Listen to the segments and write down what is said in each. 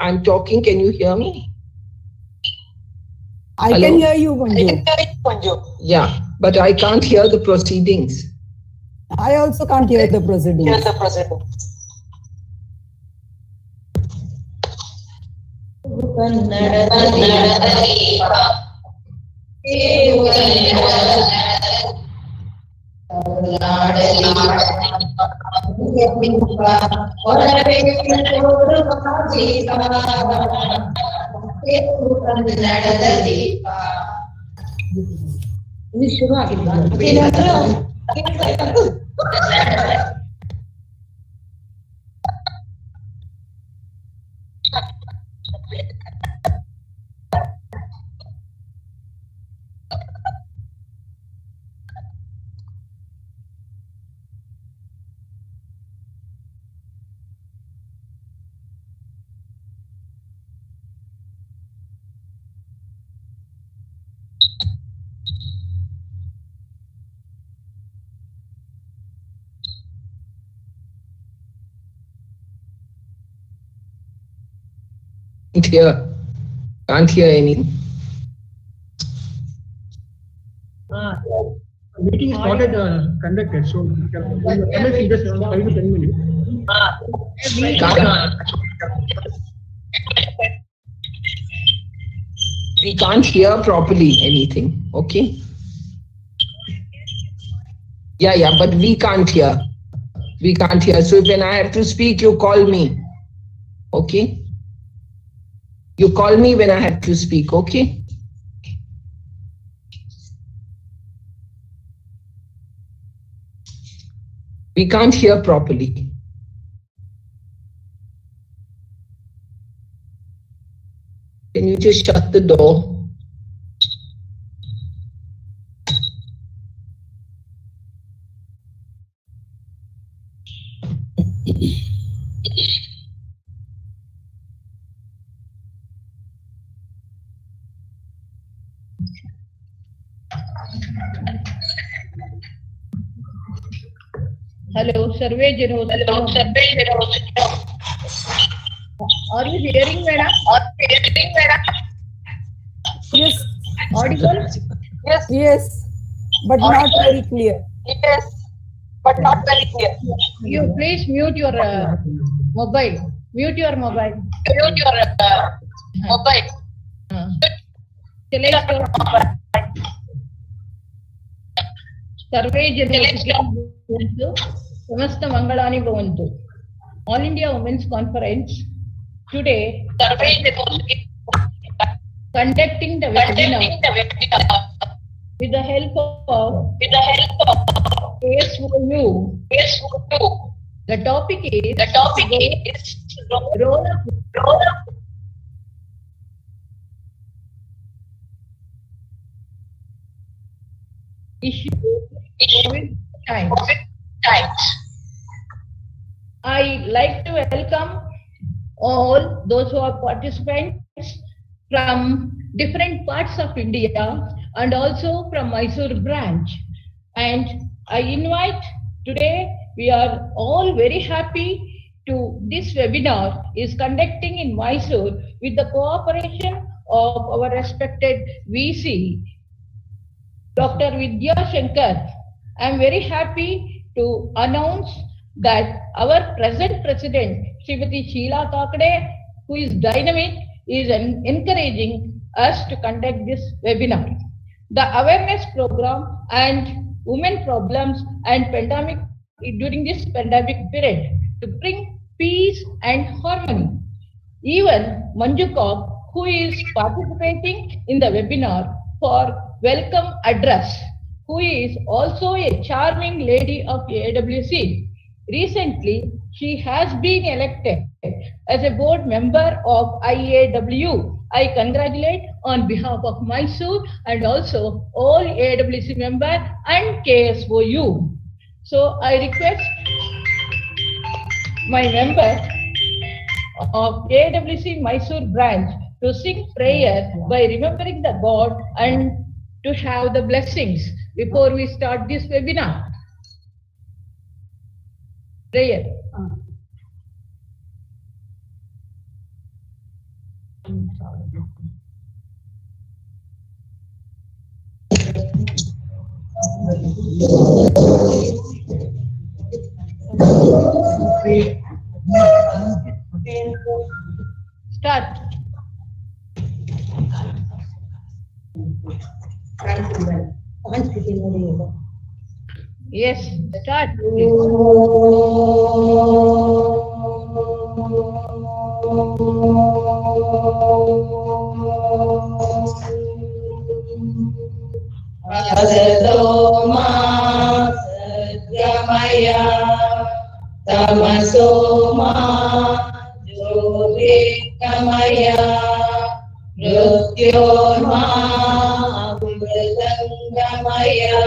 I'm talking. Can you hear me? I can hear you, Manju. Yeah, but I can't hear the proceedings. I also can't hear the proceedings. Can't hear anything. Meeting is not yet conducted, so MS in just 5 to 10 minutes. We can't hear properly anything. Okay. Yeah, but we can't hear. We can't hear. So when I have to speak, you call me. Okay. You call me when I have to speak. Okay. We can't hear properly. Can you just shut the door? Hello, survey zero. Hello, survey zero. Are you hearing, madam? Yes. Audible? Yes, but not very clear. You please mute your mobile. Mute your mobile. Select your सर्वे जनेभ्यो समस्त मंगलानि भवन्तु. All India Women's Conference today conducting the webinar with the help of KSOU. The topic is role of issue times. I like to welcome all those who are participants from different parts of India and also from Mysore branch. And I invite today, we are all very happy to this webinar is conducting in Mysore with the cooperation of our respected VC, Dr. Vidya Shankar. I am very happy to announce that our present president, Srimati Sheila Kakade, who is dynamic, is encouraging us to conduct this webinar. The awareness program and women problems and pandemic during this pandemic period to bring peace and harmony. Even Manju Kaur, who is participating in the webinar for welcome address, who is also a charming lady of AWC. Recently, she has been elected as a board member of IAW. I congratulate on behalf of Mysore and also all AWC members and KSOU. So I request my member of AWC Mysore branch to sing prayer by remembering the God and to have the blessings before we start this webinar. Prayer. Start. Yes, start. Asato ma satyamaya tamaso ma jyotirgamaya mrityorma amritangamaya.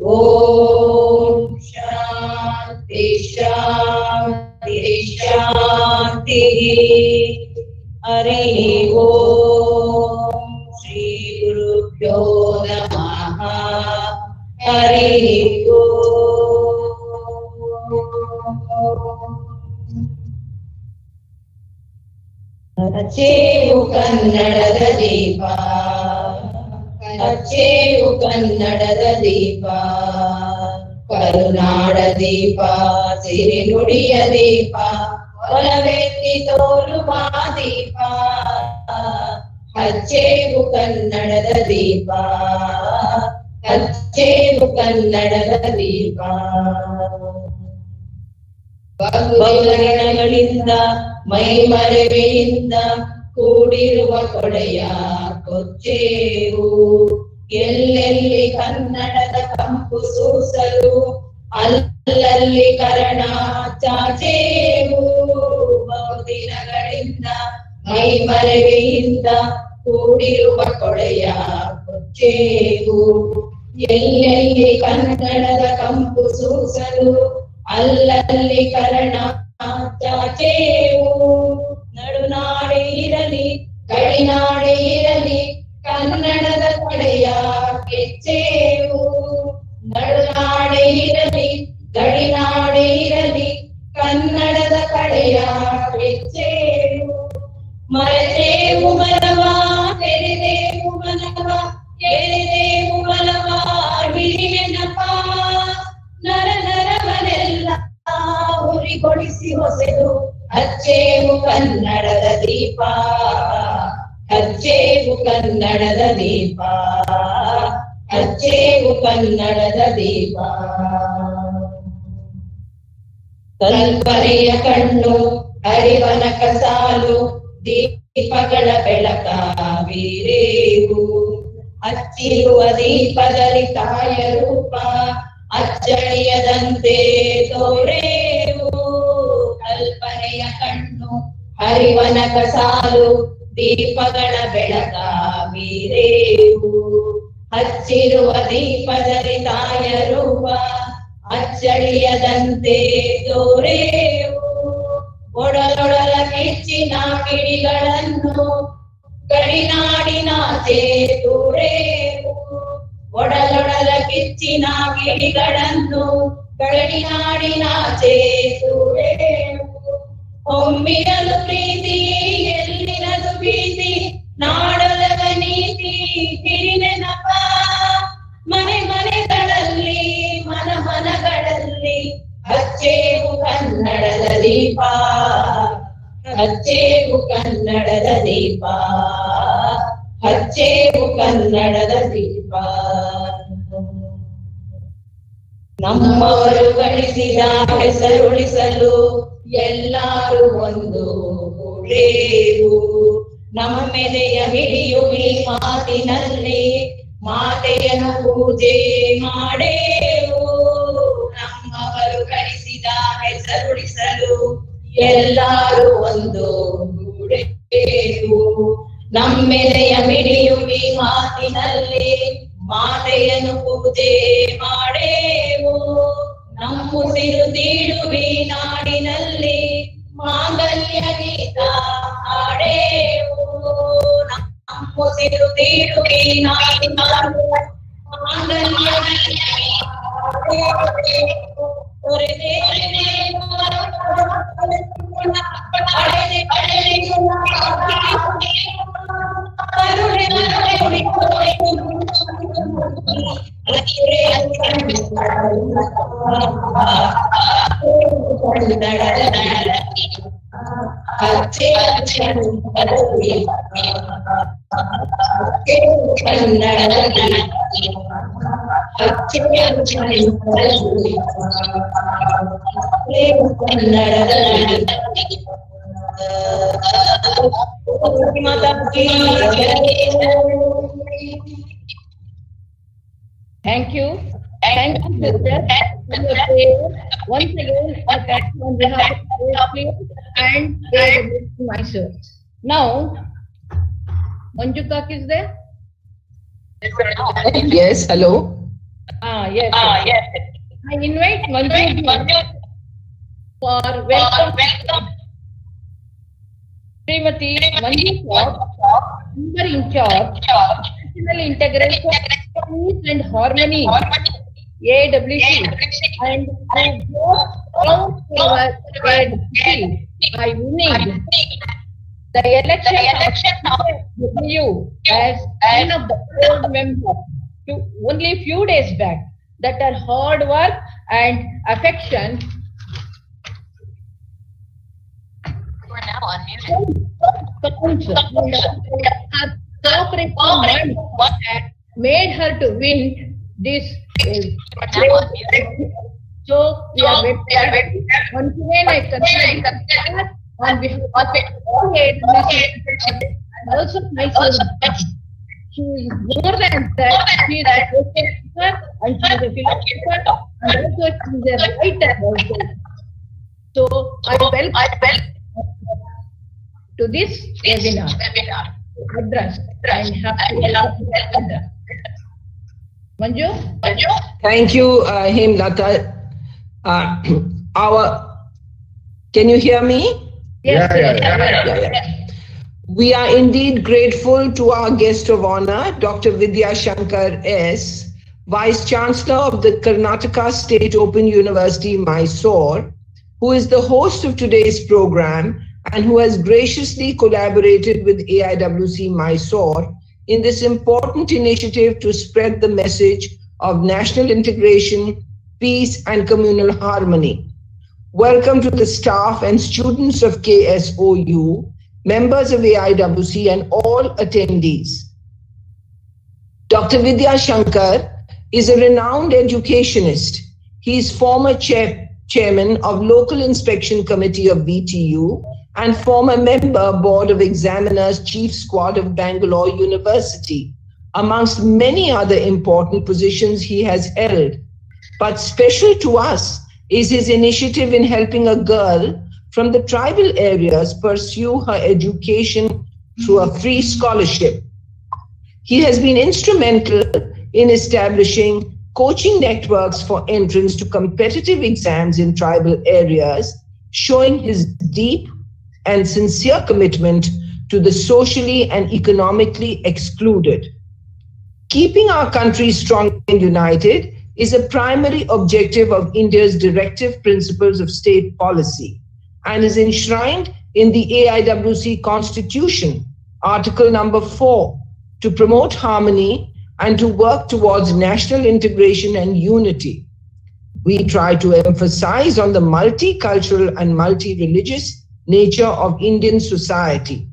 Om Shanti Shanti Shanti. Hari Om Shri Gurubhyo Namaha. Hari Om. ಹಚ್ಚೇವು ಕನ್ನಡದ ದೀಪ, ಹಚ್ಚೇವು ಕನ್ನಡದ ದೀಪ, ಕರುನಾಡ ದೀಪ, ಸಿರಿನುಡಿಯ ದೀಪ, ಒಲವೆತ್ತಿ ತೋರುವ ದೀಪ. ಹಚ್ಚೇವು ಕನ್ನಡದ ದೀಪ, ಹಚ್ಚೇವು ಕನ್ನಡದ ದೀಪ. ಬಹುದಿನಗಳಿಂದ ಮೈಮರೆವೆಯಿಂದ ಕೂಡಿರುವ ಕೊಡೆಯ ಕೊಚ್ಚೇವು. ಎಲ್ಲೆಲ್ಲಿ ಕನ್ನಡದ ಕಂಪು ಸೂಸಲು ಅಲ್ಲಲ್ಲಿ ಕರ್ಣ ಚಾಚೇವು. ಬಹುದಿನಗಳಿಂದ ಮೈಮರೆವೆಯಿಂದ ಕೂಡಿರುವ ಕೊಡೆಯ ಕೊಚ್ಚೇವು. ಎಲ್ಲೆಲ್ಲಿ ಕನ್ನಡದ ಕಂಪು ಸೂಸಲು ಅಲ್ಲಲ್ಲಿ ಕರ್ಣ ಚಾಚೇವು. ನಡುನಾಡೆ ಇರಲಿ ಗಡಿನಾಡೆ ಇರಲಿ ಕನ್ನಡದ ಕಡೆಯ ಕೆಚ್ಚೇವು. ನಡುನಾಡೆ ಇರಲಿ ಗಡಿನಾಡೆ ಇರಲಿ ಕನ್ನಡದ ಕಡೆಯ ಕೆಚ್ಚೇವು. ಮರೆತೇವು ಮನವ ತೆರೆದೇವು ಮನವ ಎಳೆದೇವು ಮನವ ಹಿರಿಮೆನಪ. ನರ ನರವನೆಲ್ಲ ಹುರಿಗೊಳಿಸಿ ಹೊಸೆದು ಹಚ್ಚೇವು ಕನ್ನಡದ ದೀಪ, ಹಚ್ಚೇವು ಕನ್ನಡದ ದೀಪ, ಹಚ್ಚೇವು ಕನ್ನಡದ ದೀಪ. ಕಲ್ಪನೆಯ ಕಣ್ಣು ಹರಿವನ ಕಸಾಲು ದೀಪಗಳ ಬೆಳಕ ಬೀರೇವು. ಹಚ್ಚಿರುವ ದೀಪದಲ್ಲಿ ತಾಯ ರೂಪ ಅಚ್ಚಳಿಯದಂತೆ ತೋರೇವು. ಕಲ್ಪನೆಯ ಕಣ್ಣು ಹರಿವನ ಕಸಾಲು ದೀಪಗಳ ಬೆಳಕ ಬೀರೇವು. ಹಚ್ಚಿರುವ ದೀಪದಲ್ಲಿ ತಾಯ ರೂಪ ಅಚ್ಚಳಿಯದಂತೆ ತೋರೇವು. ಒಡಲೊಡಲ ಕಿಚ್ಚಿನ ಕಿಡಿಗಳನ್ನು ಗಡಿನಾಡಿನಾಚೆ ತೋರೇವು. ಒಡಲೊಡಲ ಕಿಚ್ಚಿನ ಗಿಳಿಗಳನ್ನು ಗಡಿನಾಡಿನಾಚೆ ತೋರೇವು. ಒಮ್ಮಿರಲು ಪ್ರೀತಿ ಎಲ್ಲಿರದು ಭೀತಿ ನಾಡೊಲಗ ನೀತಿ ಹಿರಿನೆನಪ. ಮನೆ ಮನೆಗಳಲ್ಲಿ ಮನ ಮನಗಳಲ್ಲಿ ಹಚ್ಚೇವು ಕನ್ನಡದ ದೀಪ, ಹಚ್ಚೇವು ಕನ್ನಡದ ದೀಪ, ಹಚ್ಚೇವು ಕನ್ನಡದ ದೀಪ. ನಮ್ಮವರು ಗಳಿಸಿದ ಹೆಸರುಳಿಸಲು ಎಲ್ಲರೂ ಒಂದು ಕೂಡೇವು. ನಮ್ಮೆದೆಯ ಹಿಡಿಯುವಿ ಮಾತಿನಲ್ಲಿ ಮಾತೆಯನ್ನು ಪೂಜೆ ಮಾಡೇವು. ನಮ್ಮವರು ಗಳಿಸಿದ ಹೆಸರುಳಿಸಲು ಎಲ್ಲರೂ ಒಂದು ಗೂಡೇವು. ನಮ್ಮೆದೆಯ ಮಿಡಿಯುವಿ ಮಾತಿನಲ್ಲಿ ಮಾತೆಯನ್ನು ಪೂಜೆ ಮಾಡೇವು. ನಮ್ಮುಸಿರು ತೀಡುವಿ ನಾಡಿನಲ್ಲಿ ಮಾಂಗಲ್ಯ ಗೀತ ಹಾಡೇವು. ನಮ್ಮುಸಿರು ತೀಡುವಿ ನಾಡಿನಲ್ಲಿ ಮಾಂಗಲ್ಯ ಗೀತ ಹಾಡೇವು. Thank you. Thank you, sister. Once again, I thank you on behalf of the and myself. Now, Manju Kak is there? Yes, hello. Yes. I invite Manju for welcome. Srimati Manju Kak, member in charge, National Integration Peace and Harmony, AWC, and I go by winning the election of you as one of the board members only few days back. That are hard work and affection. You are now unmuted. Made her to win this. So we are very once again I consider on behalf of all and also myself. She is more than that. She is a professor and she is a philosopher and also she is a writer also. So I welcome to this webinar address and happy Manju? Thank you, Hemlata. Can you hear me? Yes. Yeah. We are indeed grateful to our guest of honor, Dr. Vidya Shankar S., Vice Chancellor of the Karnataka State Open University, Mysore, who is the host of today's program and who has graciously collaborated with AIWC Mysore in this important initiative to spread the message of national integration, peace, and communal harmony. Welcome to the staff and students of KSOU, members of AIWC, and all attendees. Dr. Vidya Shankar is a renowned educationist. He is former chairman of Local Inspection Committee of VTU and former member Board of Examiners Chief Squad of Bangalore University, amongst many other important positions he has held. But special to us is his initiative in helping a girl from the tribal areas pursue her education through a free scholarship. He has been instrumental in establishing coaching networks for entrance to competitive exams in tribal areas, showing his deep and sincere commitment to the socially and economically excluded. Keeping our country strong and united is a primary objective of India's directive principles of state policy and is enshrined in the AIWC Constitution, Article number 4, to promote harmony and to work towards national integration and unity. We try to emphasize on the multicultural and multi-religious nature of Indian society.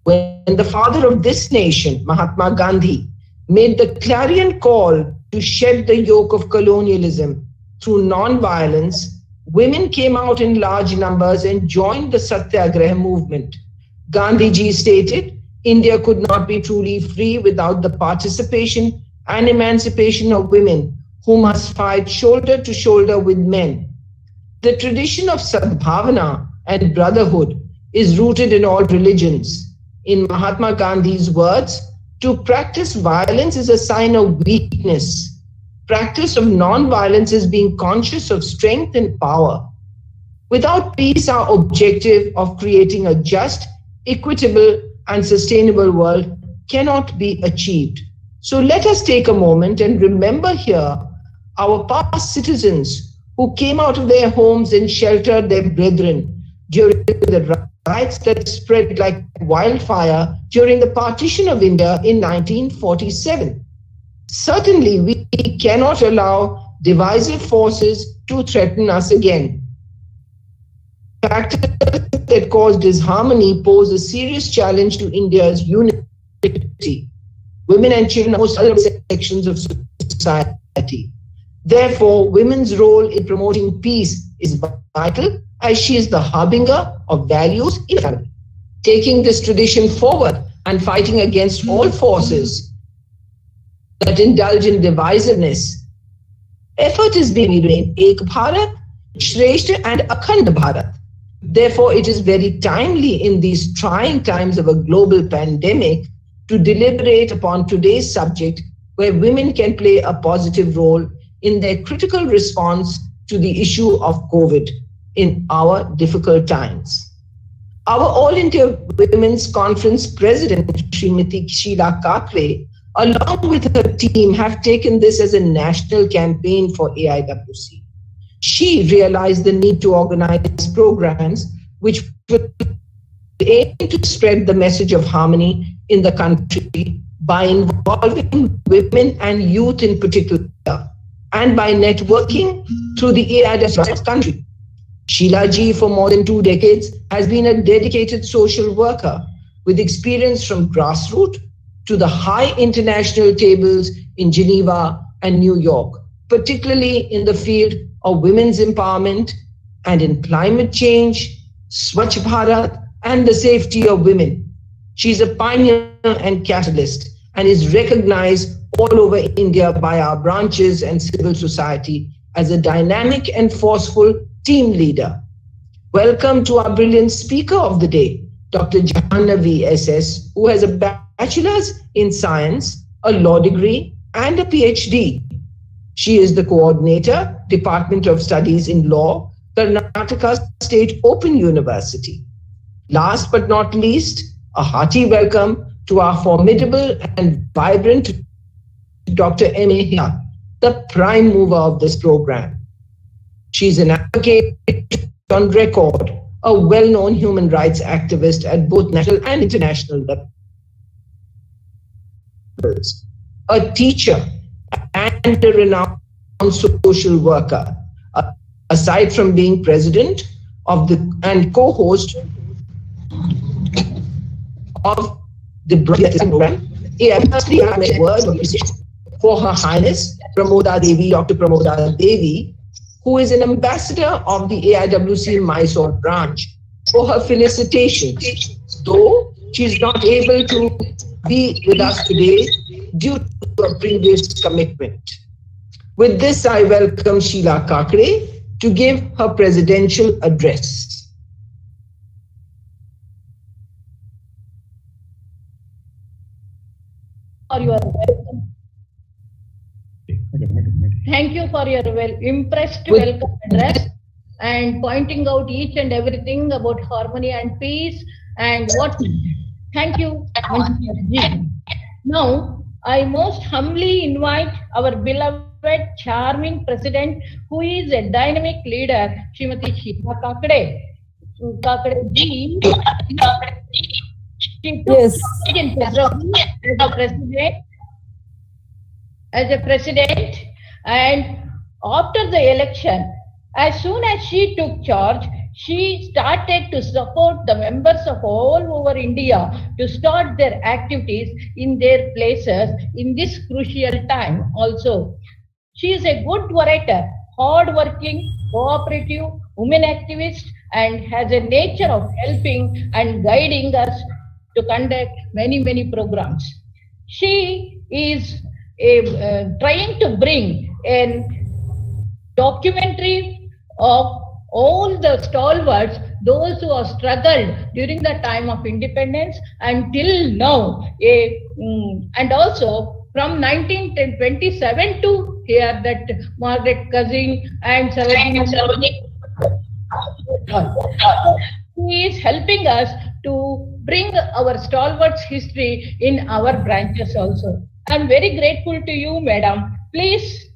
When the father of this nation, Mahatma Gandhi, made the clarion call to shed the yoke of colonialism through non-violence, women came out in large numbers and joined the Satyagraha movement. Gandhiji stated, India could not be truly free without the participation and emancipation of women who must fight shoulder to shoulder with men. The tradition of Sadbhavana and brotherhood is rooted in all religions. In Mahatma Gandhi's words, to practice violence is a sign of weakness. Practice of non-violence is being conscious of strength and power. Without peace, our objective of creating a just, equitable, and sustainable world cannot be achieved. So let us take a moment and remember here our past citizens who came out of their homes and sheltered their brethren during the riots that spread like wildfire during the partition of India in 1947. Certainly, we cannot allow divisive forces to threaten us again. Factors that cause disharmony pose a serious challenge to India's unity. Women and children are most vulnerable sections of society. Therefore, women's role in promoting peace is vital, as she is the harbinger of values in family. Taking this tradition forward and fighting against all forces that indulge in divisiveness, effort is being made in Ek Bharat, Shreshth and Akhand Bharat. Therefore, it is very timely in these trying times of a global pandemic to deliberate upon today's subject, where women can play a positive role in their critical response to the issue of COVID in our difficult times. Our All India Women's Conference President, Srimati Sheela Kakre, along with her team, have taken this as a national campaign for AIWC. She realized the need to organize programs which would aim to spread the message of harmony in the country by involving women and youth in particular, and by networking through the AIWC country. Sheela ji, for more than 2 decades, has been a dedicated social worker with experience from grassroots to the high international tables in Geneva and New York, particularly in the field of women's empowerment and in climate change, Swachh Bharat, and the safety of women. She's a pioneer and catalyst and is recognized all over India by our branches and civil society as a dynamic and forceful team leader. Welcome to our brilliant speaker of the day, Dr. Janhavi SS, who has a bachelor's in science, a law degree, and a PhD. She is the coordinator, Department of Studies in Law, Karnataka State Open University. Last but not least, a hearty welcome to our formidable and vibrant Dr. M.A. Hia, the prime mover of this program. She's an advocate on record, a well-known human rights activist at both national and international levels, a teacher and a renowned social worker. Aside from being president of and co-host of the program, a word of appreciation for Her Highness Pramoda Devi, Dr. Pramoda Devi, who is an ambassador of the AIWC Mysore branch, for her felicitations, though she is not able to be with us today due to a previous commitment. With this, I welcome Sheela Kakre to give her presidential address. You are welcome. Thank you for your impressed welcome address and pointing out each and everything about harmony and peace and what. Thank you. Now, I most humbly invite our beloved, charming president, who is a dynamic leader, Srimati Sheela Kakre. Kakre ji, she took in as a president, and after the election, as soon as she took charge, she started to support the members of all over India to start their activities in their places in this crucial time also. She is a good orator, hard-working, cooperative, women activist, and has a nature of helping and guiding us to conduct many programs. She is trying to bring a documentary of all the stalwarts, those who have struggled during the time of independence until now, and also from 1927 to here, that Margaret Cussing and Sarojini he is helping us to bring our stalwarts history in our branches also. I am very grateful to you, madam. Please,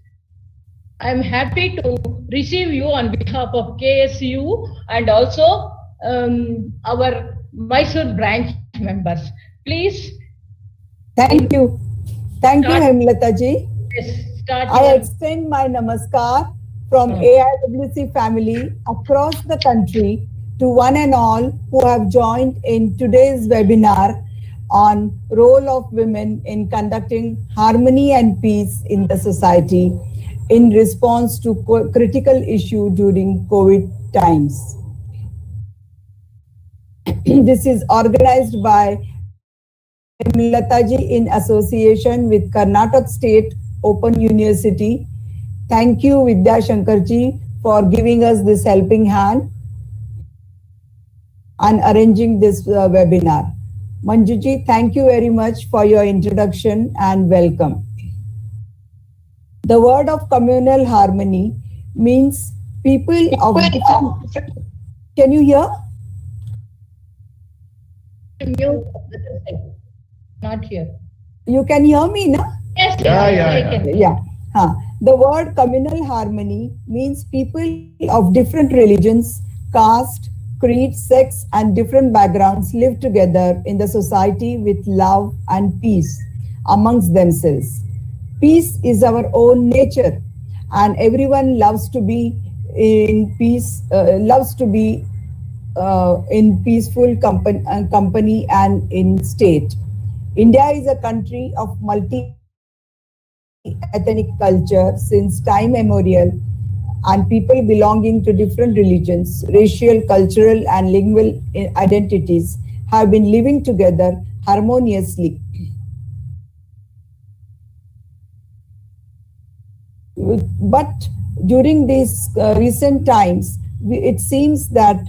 I am happy to receive you on behalf of KSU and also our Mysore branch members. Please. Thank you. Thank you, Hemlata ji. Yes, start I your extend my namaskar from Hmm. AIWC family across the country to one and all who have joined in today's webinar on role of women in conducting harmony and peace in the society in response to critical issue during COVID times. This is organized by Lataji in association with Karnataka State Open University. Thank you, Vidya Shankarji, for giving us this helping hand and arranging this webinar. Manjuji, thank you very much for your introduction and welcome. The word of communal harmony means people of different... Can you hear? mute. Not here. You can hear me, na? Yes, Yeah. I can. Yeah. The word communal harmony means people of different religions, caste, creed, sex, and different backgrounds live together in the society with love and peace amongst themselves. Peace is our own nature, and everyone loves to be in peace, in peaceful company and in state. India is a country of multi-ethnic culture since time immemorial, and people belonging to different religions, racial, cultural, and lingual identities have been living together harmoniously. But during these recent times, it seems that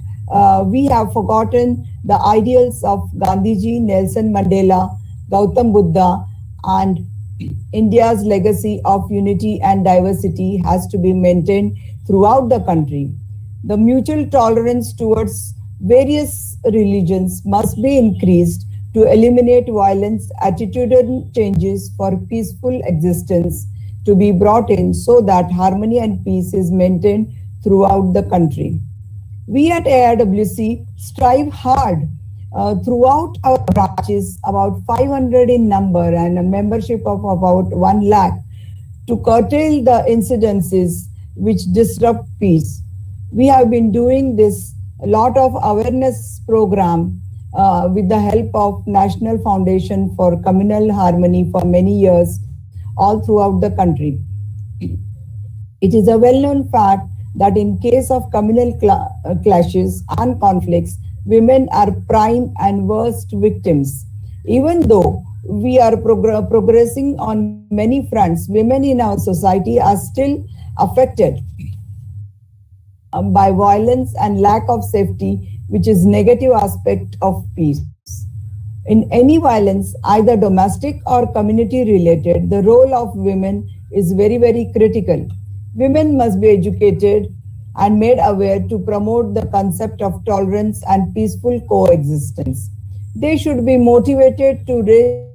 we have forgotten the ideals of Gandhiji, Nelson Mandela, Gautam Buddha, and India's legacy of unity and diversity has to be maintained throughout the country. The mutual tolerance towards various religions must be increased to eliminate violence, attitudinal changes for peaceful existence to be brought in so that harmony and peace is maintained throughout the country. We at AIWC strive hard throughout our branches, about 500 in number and a membership of about 1 lakh, to curtail the incidences which disrupt peace. We have been doing this a lot of awareness program with the help of National Foundation for Communal Harmony for many years all throughout the country. It is a well-known fact that in case of communal clashes and conflicts, women are prime and worst victims. Even though we are progressing on many fronts, women in our society are still affected by violence and lack of safety, which is negative aspect of peace. In any violence, either domestic or community related, the role of women is very, very critical. Women must be educated and made aware to promote the concept of tolerance and peaceful coexistence. They should be motivated to raise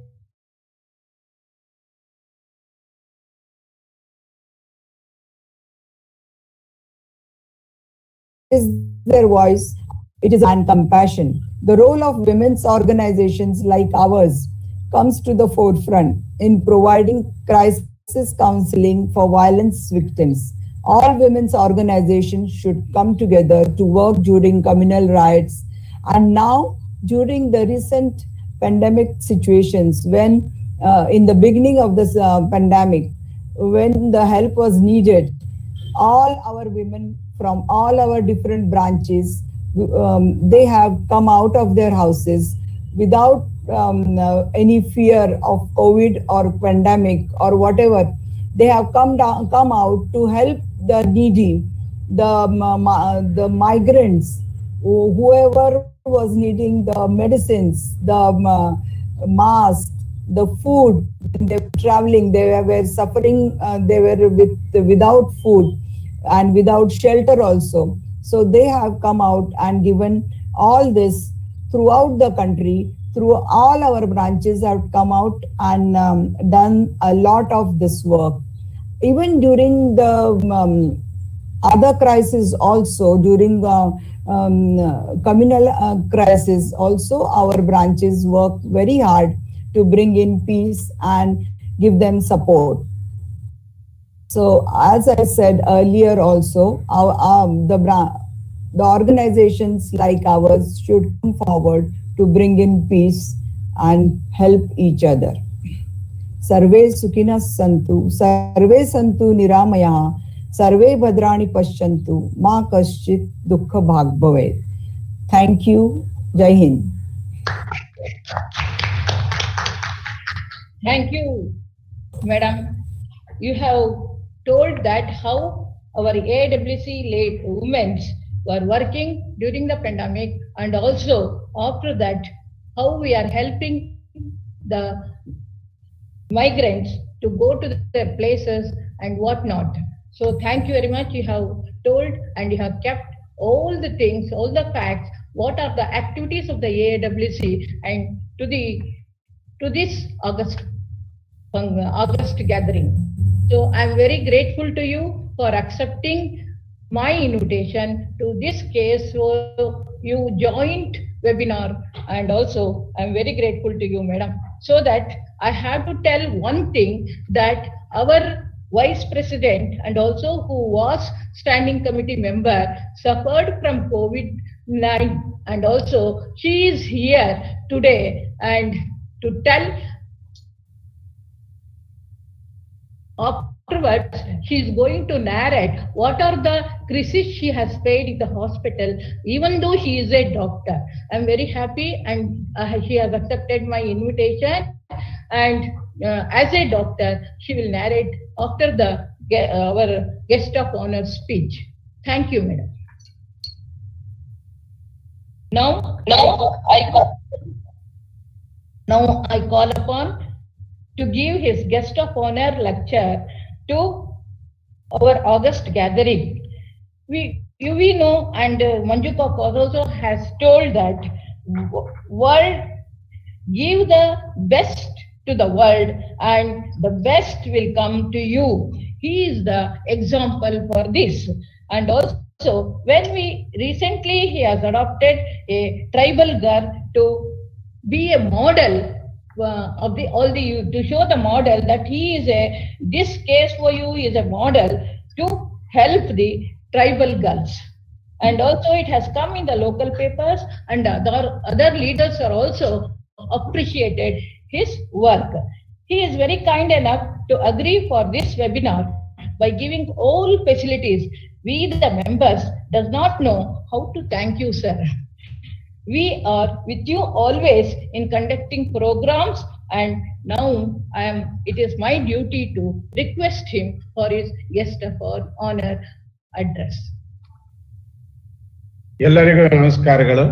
their voice. It is and compassion. The role of women's organizations like ours comes to the forefront in providing crisis counseling for violence victims. All women's organizations should come together to work during communal riots. And now, during the recent pandemic situations, when in the beginning of this pandemic, when the help was needed, all our women from all our different branches, they have come out of their houses without any fear of COVID or pandemic or whatever. They have come out to help the needy, the migrants, whoever was needing the medicines, the mask, the food. They were traveling, they were suffering, they were without food and without shelter also. So they have come out and given all this throughout the country, through all our branches have come out and done a lot of this work. Even during the other crisis also, during the communal crisis also, our branches work very hard to bring in peace and give them support. So as I said earlier also, the organizations like ours should come forward to bring in peace and help each other. Sarve Sukhinas Santu, Sarve Santu Niramaya, Sarve Bhadrani Pashyantu, Ma Kaschit Dukkha Bhag Bhavet. Thank you. Jai Hind. Thank you, Madam. You have told that how our AWC women were working during the pandemic, and also after that, how we are helping the migrants to go to their places and whatnot. So thank you very much. You have told and you have kept all the things, all the facts, what are the activities of the AWC and to this August gathering. So I'm very grateful to you for accepting my invitation to this case. So you joined webinar, and also I'm very grateful to you, madam. So that I have to tell one thing, that our vice president and also who was standing committee member suffered from COVID-19, and also she is here today and to tell. Afterwards, she is going to narrate what are the crises she has paid in the hospital, even though she is a doctor. I'm very happy, and she has accepted my invitation. And as a doctor, she will narrate after our guest of honor speech. Thank you, madam. Now I call upon to give his guest of honor lecture to our August gathering. We know, and Manju also has told that world, give the best to the world and the best will come to you. He is the example for this. And also, when he has adopted a tribal girl to be a model of to show the model that this case for you is a model to help the tribal girls. And also it has come in the local papers, and other leaders are also appreciated his work. He is very kind enough to agree for this webinar by giving all facilities. We the members does not know how to thank you, sir. We are with you always in conducting programs, and now it is my duty to request him for his guest of honor address. ಎಲ್ಲರಿಗೂ ನಮಸ್ಕಾರಗಳು.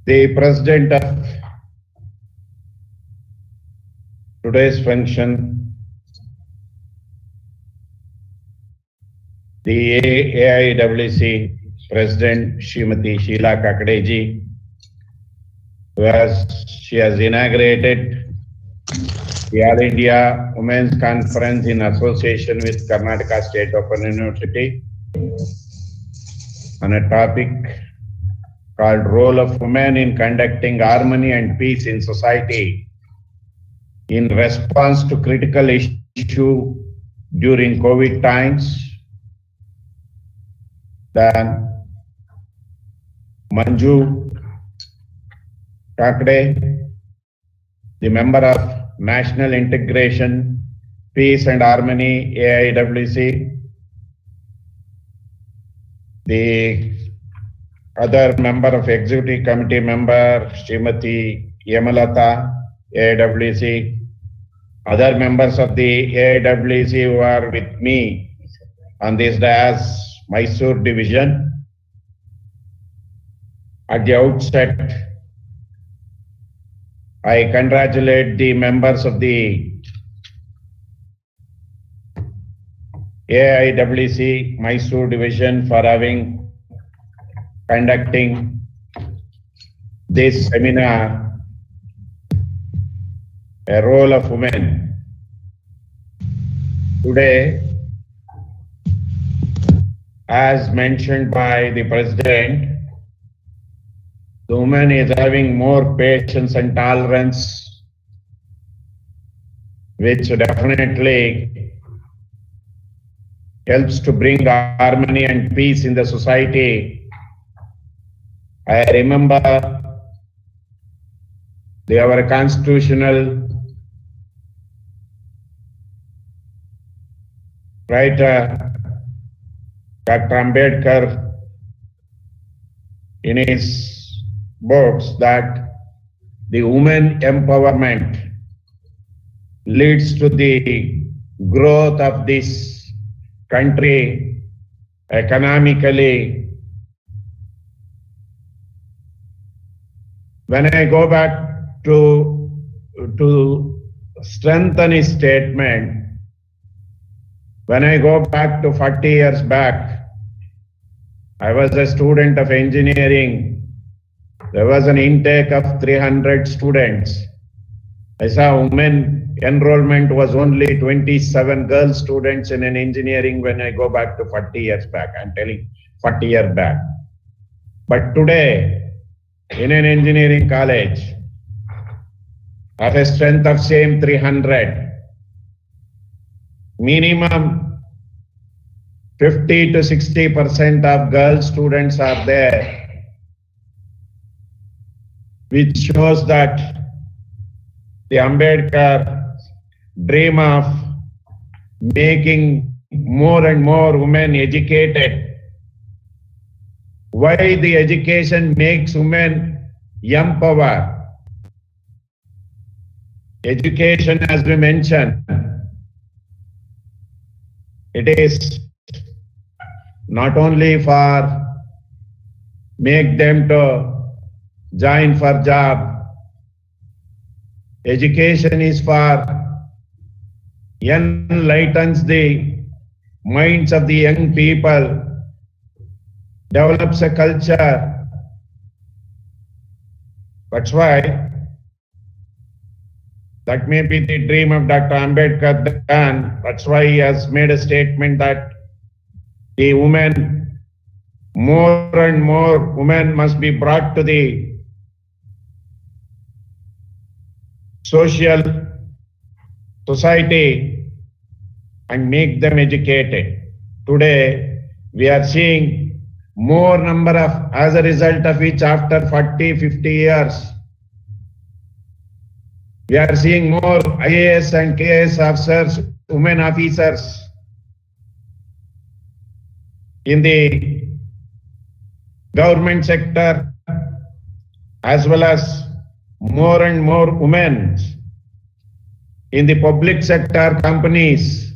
The president of today's function, the AIWC President Srimati Sheila Kakadeji, she has inaugurated the All India Women's Conference in association with Karnataka State Open University on a topic called Role of Women in Conducting Harmony and Peace in Society in response to critical issue during COVID times. Then Manju Kakade, the member of National Integration, Peace and Harmony, AIWC, the other member of Executive Committee member, Srimati Yamalata, AIWC, other members of the AIWC who are with me on this dais, Mysore division. At the outset, I congratulate the members of the AIWC Mysore division for conducting this seminar, a role of women. Today, as mentioned by the president, the woman is having more patience and tolerance which definitely helps to bring harmony and peace in the society. I remember our constitutional writer, Dr. Ambedkar, in his books, that the women empowerment leads to the growth of this country economically. When I go back to strengthen his statement, when I go back to 40 years back, I was a student of engineering. There was an intake of 300 students. I saw women enrollment was only 27 girl students in an engineering when I go back to 40 years back. I'm telling 40 years back. But today, in an engineering college, of a strength of same 300, minimum 50 to 60% of girl students are there, which shows that the Ambedkar dream of making more and more women educated. Why the education makes women empower? Education, as we mentioned, it is not only for make them to join for job. Education is for enlightens the minds of the young people, develops a culture. That's why that may be the dream of Dr. Ambedkar then. That's why he has made a statement that the women, more and more women must be brought to the social society and make them educated. Today, we are seeing more number of, as a result of which after 40, 50 years, we are seeing more IAS and KS officers, women officers in the government sector, as well as more and more women in the public sector companies,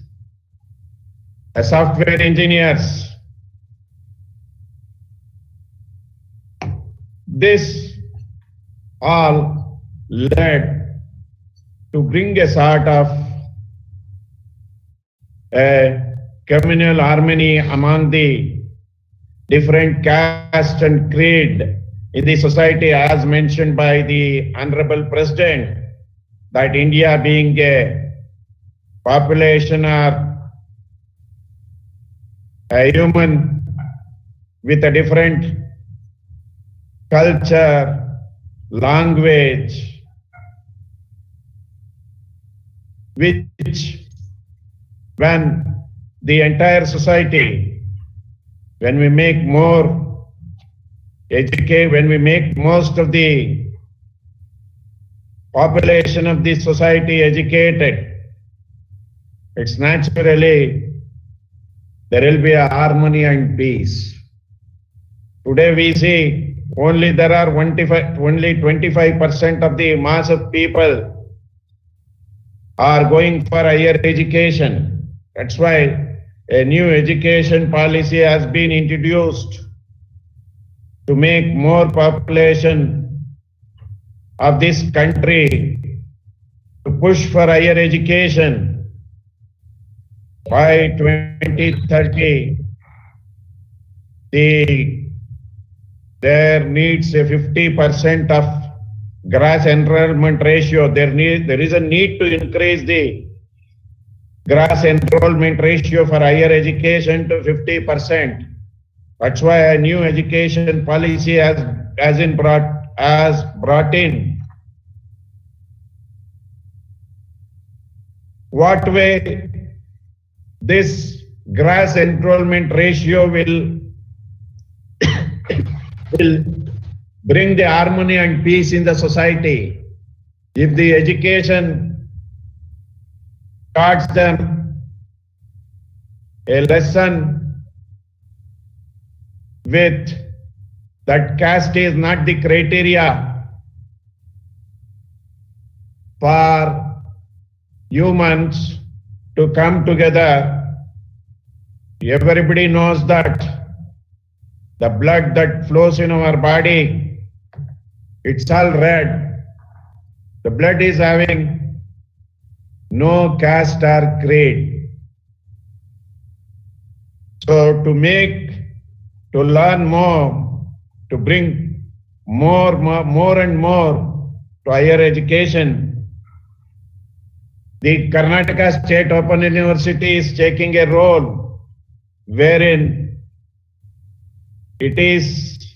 as software engineers. This all led to bring a sort of a communal harmony among the different caste and creed in the society, as mentioned by the Honorable President, that India being a population or a human with a different culture, language, which when the entire society, when we make more educate, when we make most of the population of this society educated, it's naturally there will be a harmony and peace. Today we see only there are only 25% of the mass of people are going for higher education. That's why a new education policy has been introduced to make more population of this country to push for higher education. By 2030, there needs a 50% of gross enrollment ratio. There is a need to increase the gross enrollment ratio for higher education to 50%. That's why a new education policy has brought in what way this gross enrollment ratio will bring the harmony and peace in the society. If the education taught them a lesson with that caste is not the criteria for humans to come together. Everybody knows that the blood that flows in our body, it's all red. The blood is having no caste or creed. So to learn more, to bring more and more to higher education, the Karnataka State Open University is taking a role wherein it is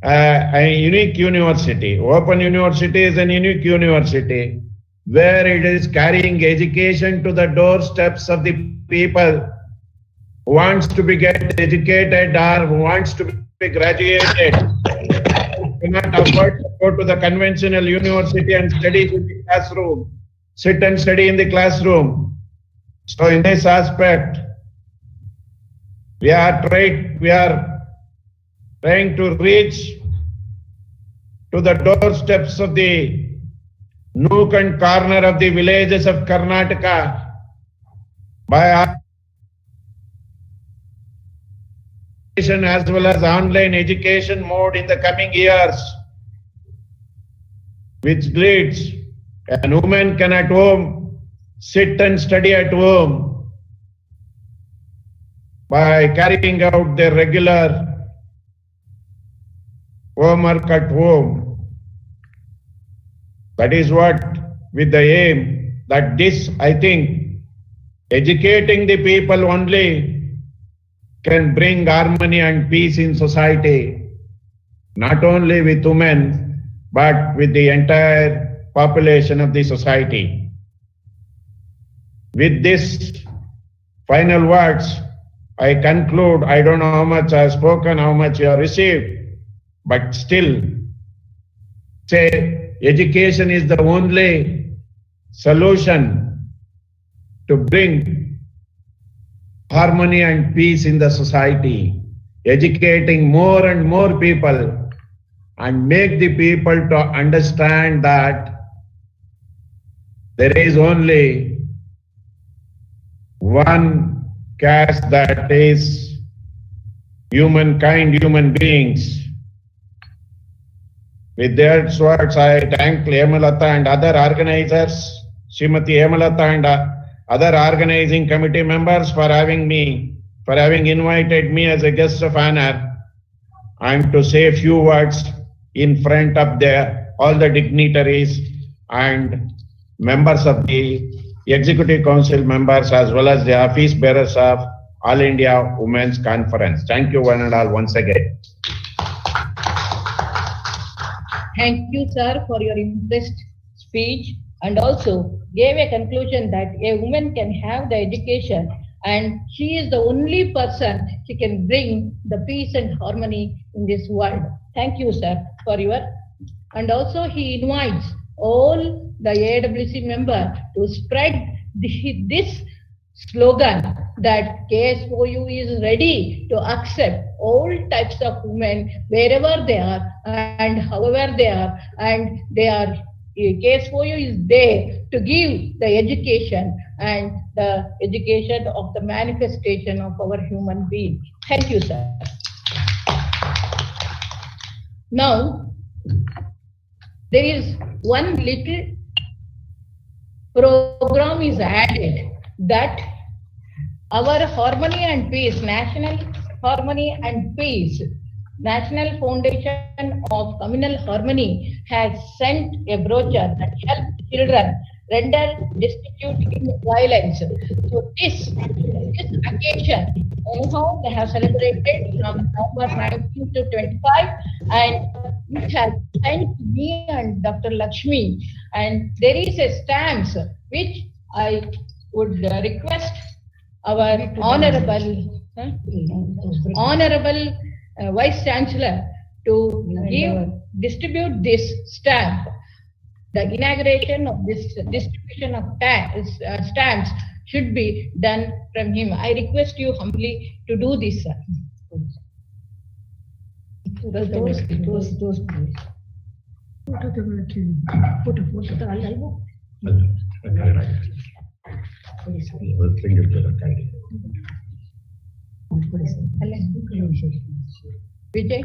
a unique university. Open University is an unique university where it is carrying education to the doorsteps of the people who wants to get educated or who wants to be graduated. Cannot afford to go to the conventional university and study in the classroom, sit and study in the classroom. So in this aspect, we are trying to reach to the doorsteps of the nook and corner of the villages of Karnataka by our as well as online education mode in the coming years, which leads a woman can at home sit and study at home by carrying out their regular homework at home. That is what, with the aim that this, I think, educating the people only can bring harmony and peace in society, not only with women, but with the entire population of the society. With this final words, I conclude. I don't know how much I have spoken, how much you have received, but still, say education is the only solution to bring harmony and peace in the society, educating more and more people and make the people to understand that there is only one caste, that is humankind, human beings. With their words, I thank Hemalata and other organizers, Srimati Hemalata and other organizing committee members for having invited me as a guest of honor. I'm to say a few words in front of all the dignitaries and members of the Executive Council members as well as the office bearers of All India Women's Conference. Thank you one and all once again. Thank you, sir, for your impressed speech, and also gave a conclusion that a woman can have the education and she is the only person she can bring the peace and harmony in this world. Thank you, sir, for your. And also he invites all the AWC members to spread this slogan that KSOU is ready to accept all types of women wherever they are and however they are, and they are KSOU is there to give the education and the education of the manifestation of our human being. Thank you, sir. Now, there is one little program is added that our Harmony and Peace, National Harmony and Peace, National Foundation of Communal Harmony has sent a brochure that helps children render destitute in violence. So this occasion, anyhow, they have celebrated from November 19 to 25, and it has sent me and Dr. Lakshmi. And there is a stamp which I would request our honorable Vice Chancellor to distribute this stamp. The inauguration of this distribution of stamps should be done from him. I request you humbly to do this, sir. Vijay?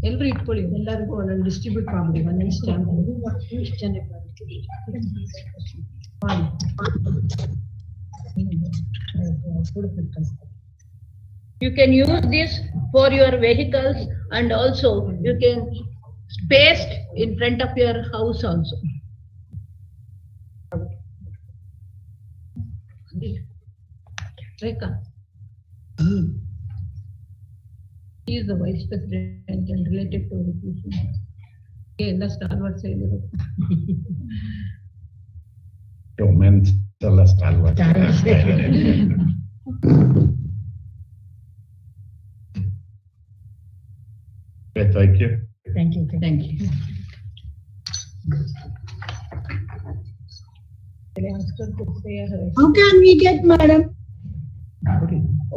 ಎಲ್ಲರೂ ಇಟ್ಕೊಳ್ಳಿ, ಎಲ್ಲರಿಗೂ ಒಂದೊಂದು distribute ಮಾಡಿ ಒಂದೊಂದು stamp ಇಷ್ಟು ಜನ You can use this for your vehicles, and also you can paste in front of your house also. Rekha. He is the vice president and related to education. Okay, let's start what say. Men's stalwart. Okay, thank you. Thank you. Thank you. How can we get, madam?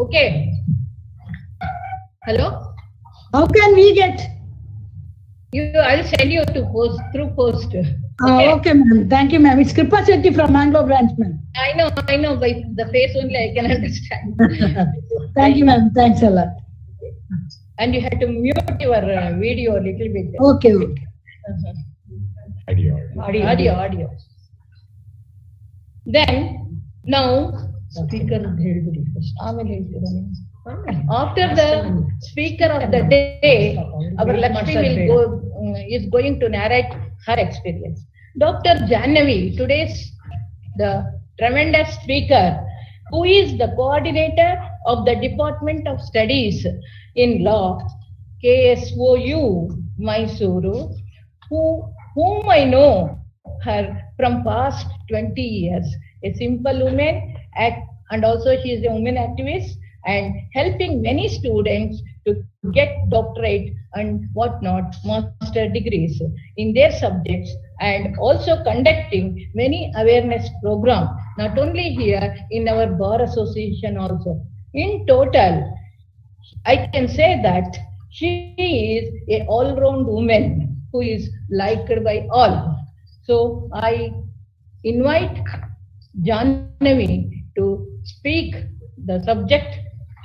Okay. Hello? How can we get? I'll send you to post through post. Okay, ma'am. Thank you, ma'am. It's Kripa Shetty from Mangalore branch, ma'am. I know. By the face only I can understand. Thank you, ma'am. Thanks a lot. And you have to mute your video a little bit. Okay. Audio. Then, now, speaker ಹೇಳಿಬಿಡಿ. after the speaker of the day, our Lakshmi is going to narrate her experience. Dr. Jannavi, today's the tremendous speaker, who is the coordinator of the Department of Studies in Law, KSOU, Mysuru, whom I know her from past 20 years, a simple woman, and also she is a woman activist and helping many students to get doctorate and whatnot, master degrees in their subjects, and also conducting many awareness programs, not only here in our Bar Association also. In total, I can say that she is a all-round woman who is liked by all. So I invite Jannavi to speak the subject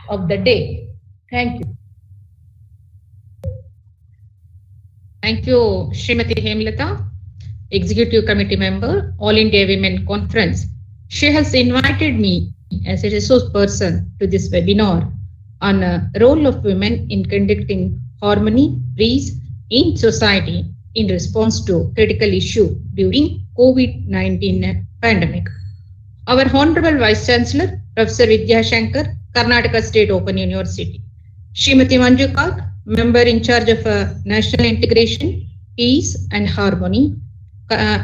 of the day. Thank you. Thank you, Srimati Hemlata, Executive Committee Member, All India Women Conference. She has invited me as a resource person to this webinar on a role of women in conducting harmony, peace in society in response to critical issue during COVID-19 pandemic. Our Honorable Vice Chancellor, Professor Vidya Shankar, Karnataka State Open University. Srimati Manju Kak, Member in charge of National Integration, Peace and Harmony,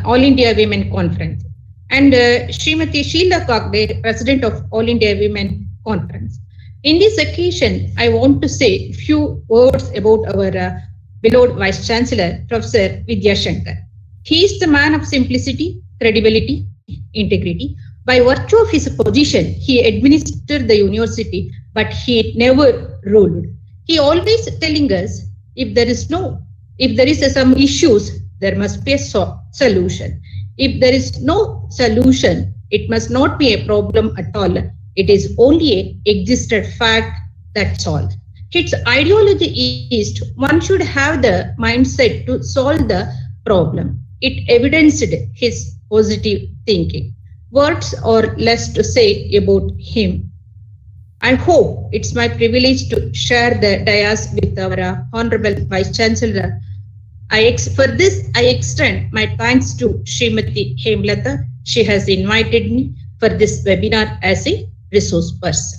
All India Women Conference. And Srimati Sheila Kakde, President of All India Women Conference. In this occasion, I want to say a few words about our beloved Vice Chancellor, Professor Vidya Shankar. He is the man of simplicity, credibility, integrity. By virtue of his position, he administered the university, but he never ruled. He always telling us, if there is some issues, there must be a solution. If there is no solution, it must not be a problem at all. It is only a existed fact, that's all. His ideology is one should have the mindset to solve the problem. It evidenced his positive thinking. Words are less to say about him. I hope it's my privilege to share the dais with our Honorable Vice Chancellor. For this, I extend my thanks to Srimati Hemlata. She has invited me for this webinar as a resource person.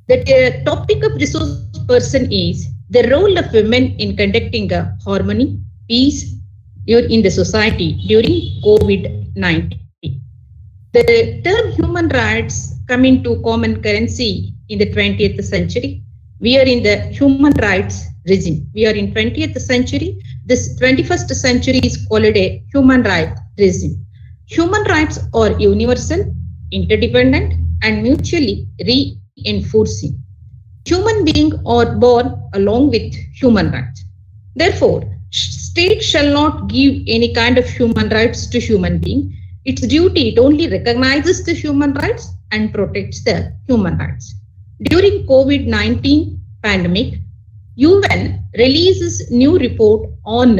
The topic of resource person is the role of women in conducting a harmony, peace in the society during COVID-19. The term human rights come into common currency in the 20th century. We are in the human rights regime. We are in 20th century. This 21st century is called a human rights regime. Human rights are universal, interdependent, and mutually reinforcing. Human beings are born along with human rights. Therefore, state shall not give any kind of human rights to human being. Its duty, it only recognizes the human rights and protects the human rights. During COVID-19 pandemic, UN releases new report on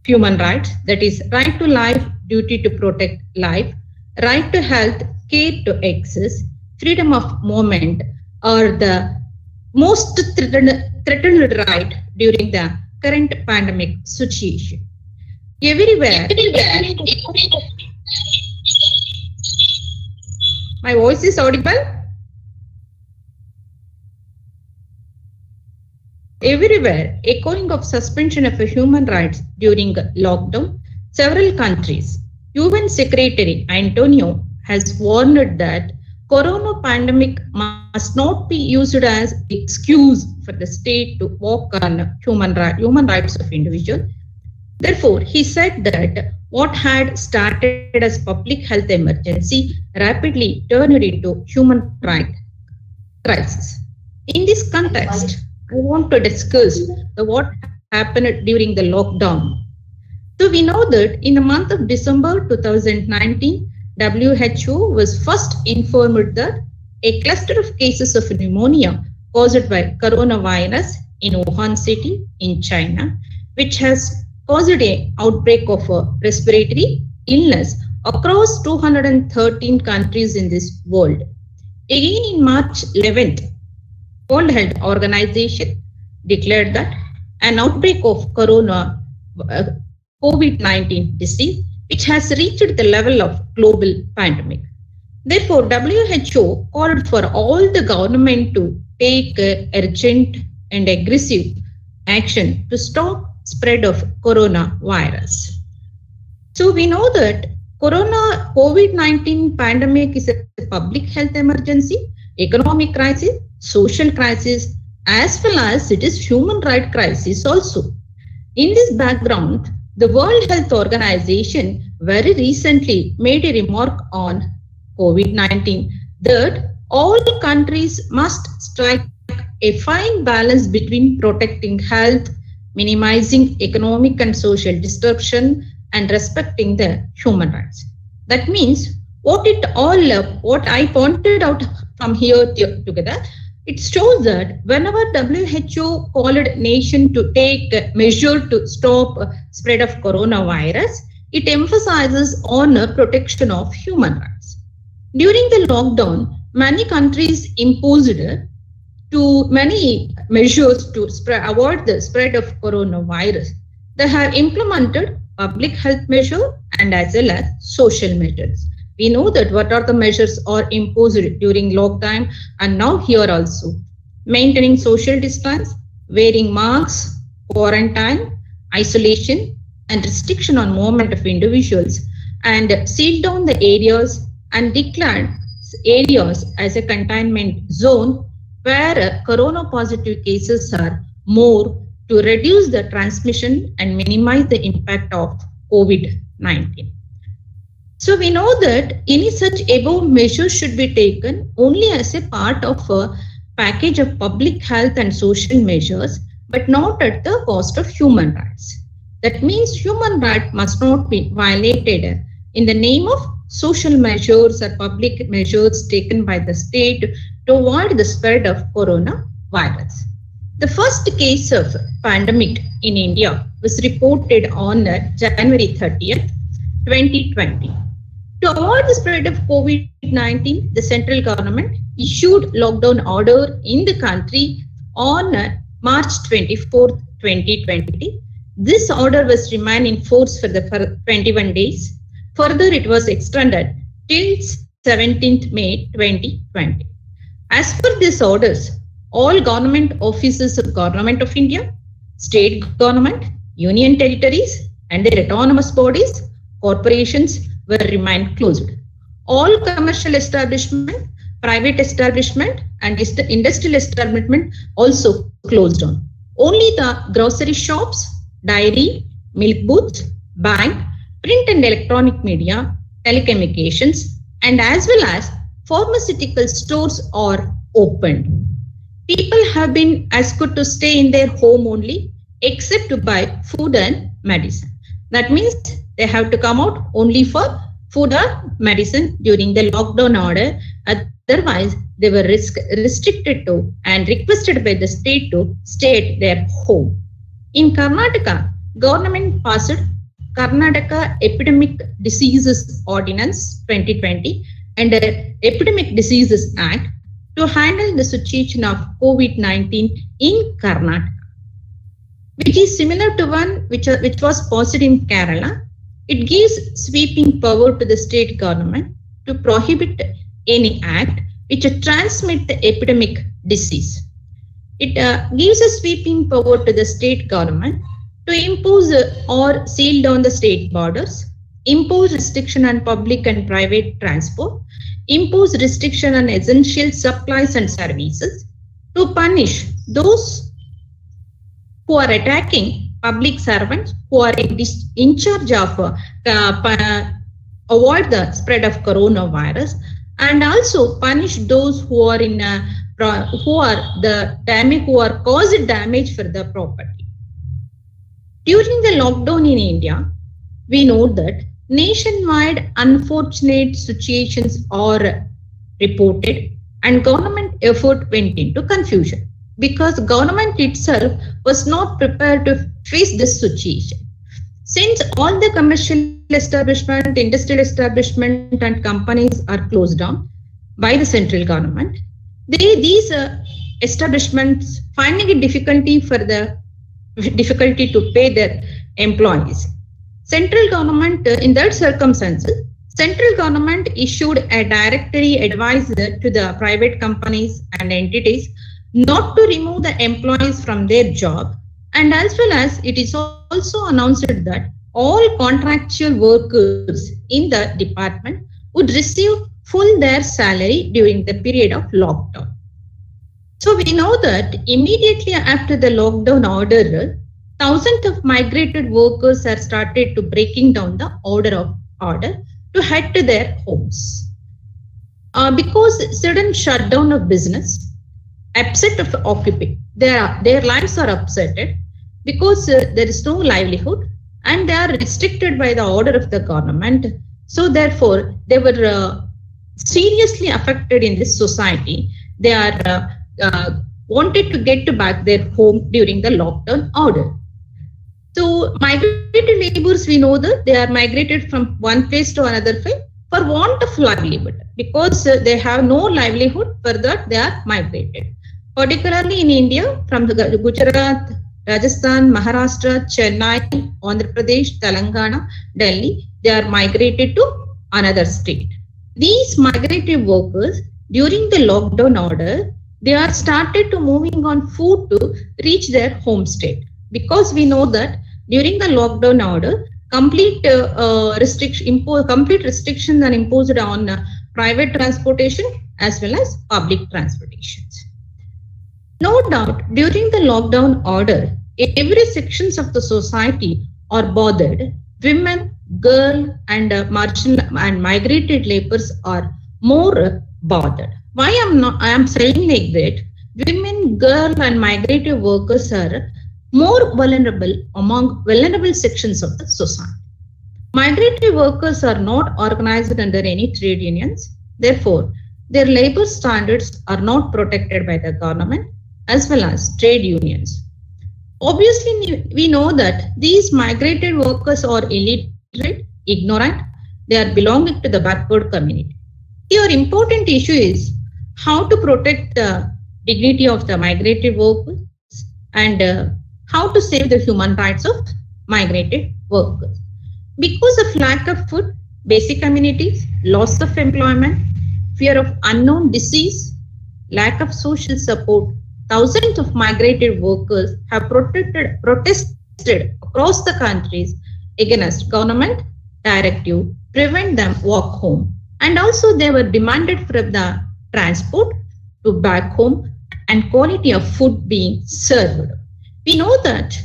human rights, that is right to life, duty to protect life, right to health, care to access, freedom of movement are the most threatened right during the current pandemic situation. Everywhere. My voice is audible? Everywhere, echoing of suspension of human rights during lockdown, several countries, UN Secretary Antonio has warned that corona pandemic must not be used as excuse for the state to walk on human rights of individuals. Therefore, he said that what had started as public health emergency rapidly turned into human rights crisis. In this context, I want to discuss what happened during the lockdown. So we know that in the month of December 2019, WHO was first informed that a cluster of cases of pneumonia caused by coronavirus in Wuhan city in China, which has caused an outbreak of a respiratory illness across 213 countries in this world. Again in March 11th, World Health Organization declared that an outbreak of COVID-19 disease, which has reached the level of global pandemic. Therefore, WHO called for all the government to take urgent and aggressive action to stop spread of coronavirus. So we know that COVID-19 pandemic is a public health emergency, economic crisis, social crisis, as well as it is human rights crisis also. In this background, the World Health Organization very recently made a remark on COVID-19 that all countries must strike a fine balance between protecting health, minimizing economic and social disruption, and respecting the human rights. That means what I pointed out from here together, it shows that whenever WHO called nation to take measure to stop spread of coronavirus, it emphasizes on protection of human rights. During the lockdown, many countries imposed many measures to avoid the spread of coronavirus. They have implemented public health measures and as well as social measures. We know that what are the measures are imposed during lockdown and now here also. Maintaining social distance, wearing masks, quarantine, isolation, and restriction on movement of individuals, and seal down the areas and declare areas as a containment zone where corona positive cases are more to reduce the transmission and minimize the impact of COVID-19. So we know that any such above measures should be taken only as a part of a package of public health and social measures, but not at the cost of human rights. That means human rights must not be violated in the name of social measures or public measures taken by the state to avoid the spread of coronavirus. The first case of pandemic in India was reported on January 30th, 2020. To avoid the spread of COVID-19, the central government issued lockdown order in the country on March 24th, 2020. This order was remain in force for 21 days. Further, it was extended till 17th May 2020. As per these orders, all government offices of Government of India, state government, union territories, and their autonomous bodies, corporations were remained closed. All commercial establishment, private establishment, and industrial establishment also closed down. Only the grocery shops, dairy, milk booths, bank, print and electronic media, telecommunications, and as well as pharmaceutical stores are opened. People have been asked to stay in their home only, except to buy food and medicine. That means they have to come out only for food or medicine during the lockdown order. Otherwise, they were restricted to and requested by the state to stay at their home. In Karnataka, government passed Karnataka Epidemic Diseases Ordinance 2020 and Epidemic Diseases Act to handle the situation of COVID-19 in Karnataka, which is similar to one which was passed in Kerala. It gives sweeping power to the state government to prohibit any act which transmit the epidemic disease. It gives a sweeping power to the state government to impose or seal down the state borders, impose restriction on public and private transport, impose restriction on essential supplies and services, to punish those who are attacking public servants who are in charge of avoid the spread of coronavirus, and also punish those who are caused damage for the property. During the lockdown in India, we know that nationwide unfortunate situations are reported and government effort went into confusion because government itself was not prepared to face this situation. Since all the commercial establishment, industrial establishment and companies are closed down by the central government, these establishments finding it difficulty to pay their employees. Central government, in that circumstances, central government issued a directory advice to the private companies and entities not to remove the employees from their job, and as well as it is also announced that all contractual workers in the department would receive full their salary during the period of lockdown. So we know that immediately after the lockdown order, thousands of migrated workers are started to breaking down the order to head to their homes. Because sudden shutdown of business, upset of occupant, their lives are upset because there is no livelihood and they are restricted by the order of the government. So therefore, they were seriously affected in this society. They are wanted to get back their home during the lockdown order. So migrated laborers, we know that they are migrated from one place to another place for want of livelihood. Because they have no livelihood, for that they are migrated. Particularly in India, from the Gujarat, Rajasthan, Maharashtra, Chennai, Andhra Pradesh, Telangana, Delhi, they are migrated to another state. These migrated workers, during the lockdown order, they are started to moving on foot to reach their home state. Because we know that during the lockdown order, complete restrictions are imposed on private transportation as well as public transportations. No doubt, during the lockdown order, every sections of the society are bothered. Women, girls, and marginal and migrated laborers are more bothered. Why I am saying like that? Women, girls, and migrated workers are more vulnerable among vulnerable sections of the society. Migratory workers are not organized under any trade unions. Therefore, their labor standards are not protected by the government as well as trade unions. Obviously, we know that these migrated workers are illiterate, ignorant. They are belonging to the backward community. Your important issue is how to protect the dignity of the migrated workers and how to save the human rights of migrated workers. Because of lack of food, basic amenities, loss of employment, fear of unknown disease, lack of social support, thousands of migrated workers have protested across the countries against government directive, prevent them walk home. And also they were demanded from the transport to back home and quality of food being served. We know that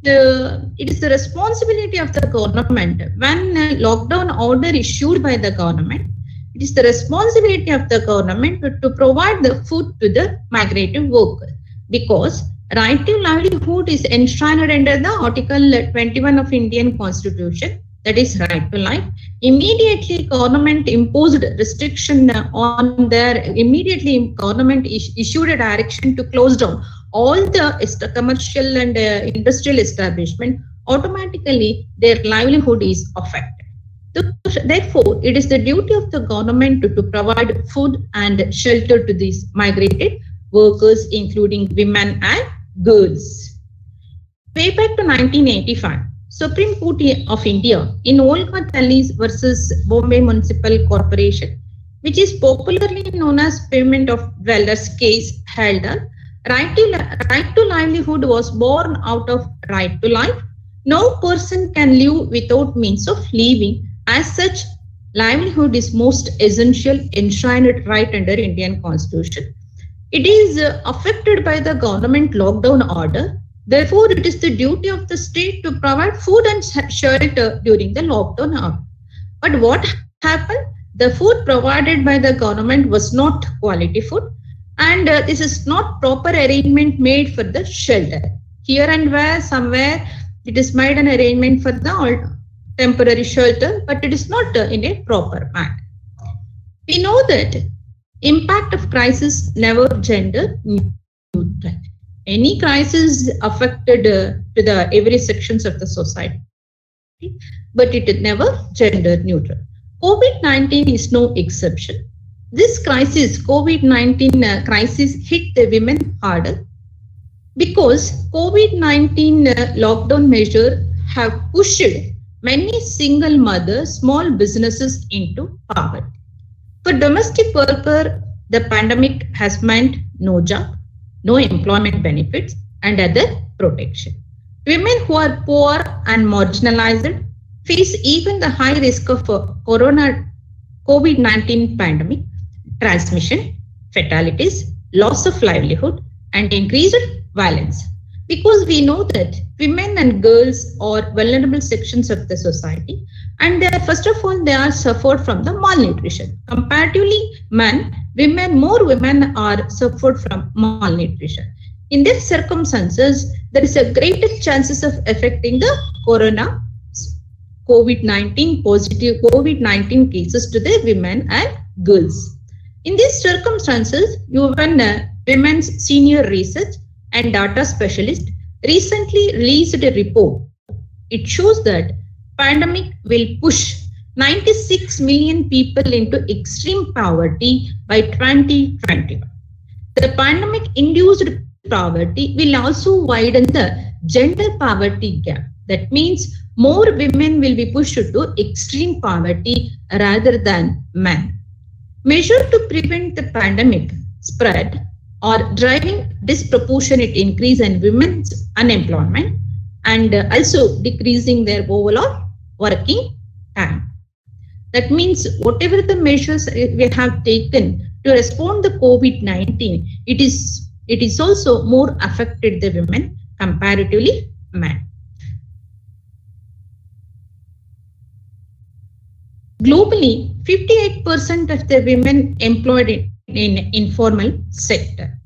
it is the responsibility of the government when a lockdown order issued by the government. It is the responsibility of the government to provide the food to the migrant workers, because right to livelihood is enshrined under the Article 21 of Indian Constitution, that is right to life. Immediately government imposed restriction on their, government issued a direction to close down all the commercial and industrial establishment. Automatically their livelihood is affected. Therefore, it is the duty of the government to provide food and shelter to these migrated workers, including women and girls. Way back to 1985, Supreme Court of India in Olga Tallies versus Bombay Municipal Corporation, which is popularly known as Payment of Dwellers case, held that right to livelihood was born out of right to life. No person can live without means of living. As such, livelihood is most essential enshrined right under Indian Constitution. It is affected by the government lockdown order. Therefore, it is the duty of the state to provide food and shelter during the lockdown order. But what happened? The food provided by the government was not quality food, and this is not proper arrangement made for the shelter. Here and where, somewhere, it is made an arrangement for the temporary shelter, but it is not in a proper manner. We know that impact of crisis never gender neutral. Any crisis affected to the every sections of the society, but it is never gender neutral. COVID-19 is no exception. This crisis, COVID-19 crisis, hit the women harder because COVID-19 lockdown measures have pushed many single mothers, small businesses into poverty. For domestic worker, the pandemic has meant no job, no employment benefits, and other protection. Women who are poor and marginalized face even the high risk of COVID-19 pandemic transmission, fatalities, loss of livelihood, and increased violence. Because we know that women and girls are vulnerable sections of the society, and first of all, they are suffered from the malnutrition. Comparatively, more women are suffered from malnutrition. In these circumstances, there is a greater chances of affecting the COVID-19 positive COVID-19 cases to the women and girls. In these circumstances, Women's Senior Research and Data Specialist recently released a report. It shows that pandemic will push 96 million people into extreme poverty by 2021. The pandemic-induced poverty will also widen the gender poverty gap. That means more women will be pushed to extreme poverty rather than men. Measures to prevent the pandemic spread are driving disproportionate increase in women's unemployment and also decreasing their overall working time. That means whatever the measures we have taken to respond to COVID-19, it is also more affected the women comparatively men. Globally, 58% of the women employed in informal sector.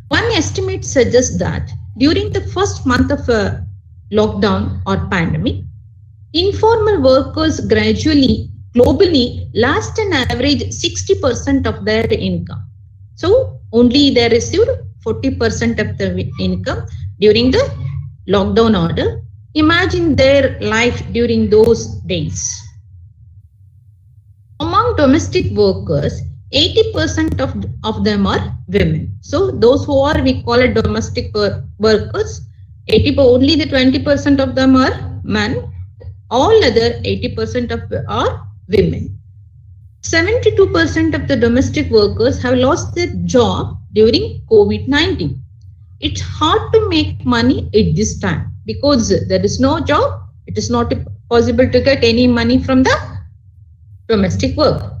One estimate suggests that during the first month of a lockdown or pandemic, informal workers globally lost an average 60% of their income. So only they received 40% of the income during the lockdown order. Imagine their life during those days. Among domestic workers, 80% of them are women. So those who are, we call it domestic workers, only the 20% of them are men. All other 80% are women. 72% of the domestic workers have lost their job during COVID-19. It's hard to make money at this time because there is no job. It is not possible to get any money from the domestic work.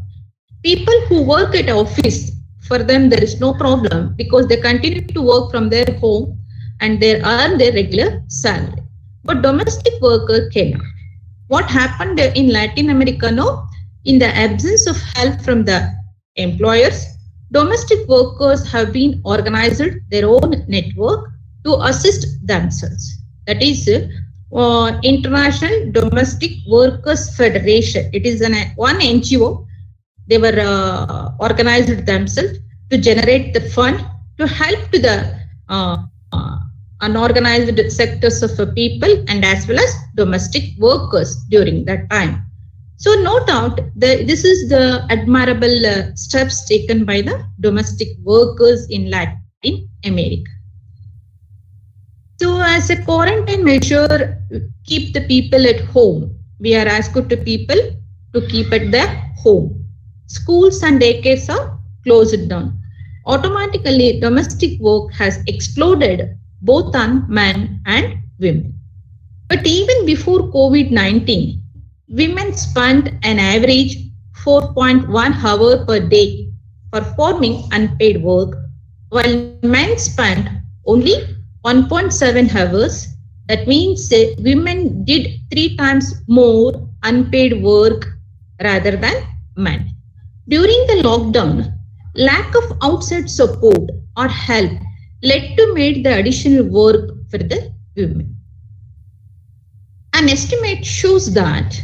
People who work at office, for them there is no problem because they continue to work from their home and they earn their regular salary. But domestic worker cannot. What happened in Latin America? No, in the absence of help from the employers, domestic workers have been organized their own network to assist themselves. That is International Domestic Workers Federation. It is one NGO. They were organized themselves to generate the fund to help to the unorganized sectors of people and as well as domestic workers during that time. So no doubt this is the admirable steps taken by the domestic workers in Latin America. So as a quarantine measure, keep the people at home. We are asked to people to keep at their home. Schools and daycares are closed down. Automatically, domestic work has exploded both on men and women. But even before COVID-19, women spent an average 4.1 hours per day performing unpaid work, while men spent only 1.7 hours. That means women did 3 times more unpaid work rather than men. During the lockdown, lack of outside support or help led to make the additional work for the women. An estimate shows that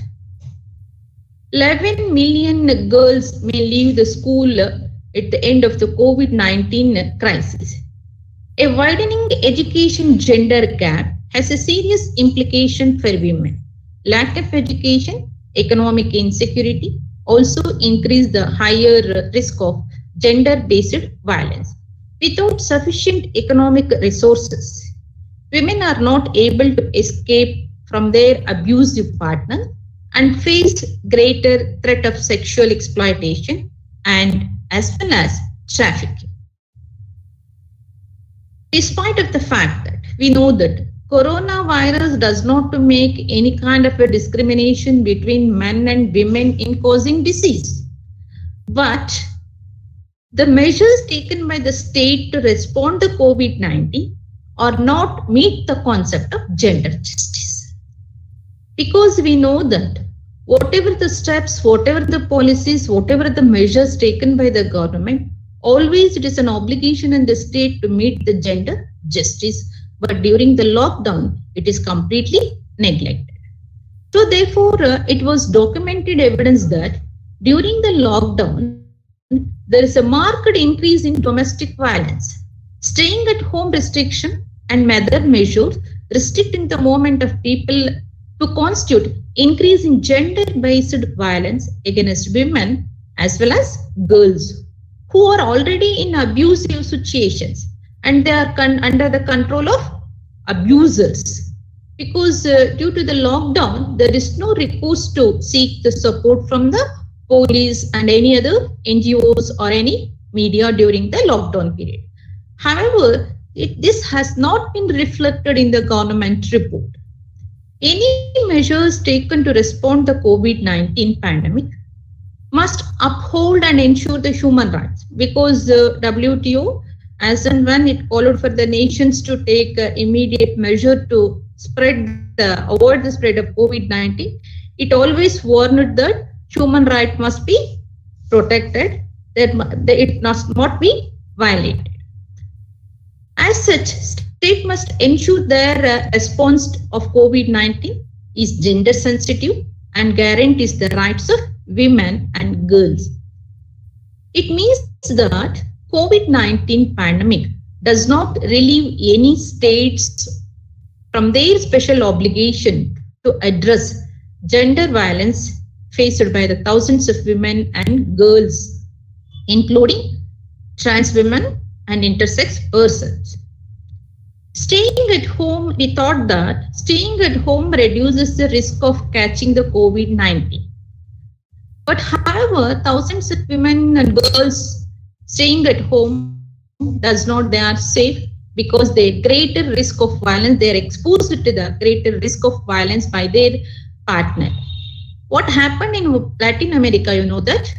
11 million girls may leave the school at the end of the COVID-19 crisis. A widening education gender gap has a serious implication for women. Lack of education, economic insecurity also increase the higher risk of gender-based violence. Without sufficient economic resources, women are not able to escape from their abusive partner and face greater threat of sexual exploitation and as well as trafficking. Despite of the fact that we know that coronavirus does not make any kind of a discrimination between men and women in causing disease, but the measures taken by the state to respond to COVID-19 are not meet the concept of gender justice. Because we know that whatever the steps, whatever the policies, whatever the measures taken by the government, always it is an obligation in the state to meet the gender justice. But during the lockdown, it is completely neglected. So therefore, it was documented evidence that during the lockdown, there is a marked increase in domestic violence. Staying at home restriction and other measures restricting the movement of people to constitute increase in gender-based violence against women as well as girls who are already in abusive situations and they are under the control of abusers. Because due to the lockdown, there is no recourse to seek the support from the police and any other NGOs or any media during the lockdown period. However, this has not been reflected in the government report. Any measures taken to respond to the COVID-19 pandemic must uphold and ensure the human rights, because the WTO, as and when it called for the nations to take immediate measure to avoid the spread of COVID-19, it always warned that human rights must be protected, that it must not be violated. As such, state must ensure their response of COVID-19 is gender sensitive and guarantees the rights of women and girls. It means that COVID-19 pandemic does not relieve any states from their special obligation to address gender violence faced by the thousands of women and girls, including trans women and intersex persons. Staying at home, we thought that staying at home reduces the risk of catching the COVID-19. But however, thousands of women and girls staying at home does not they are safe because they greater risk of violence, they are exposed to the greater risk of violence by their partner. What happened in Latin America, you know that?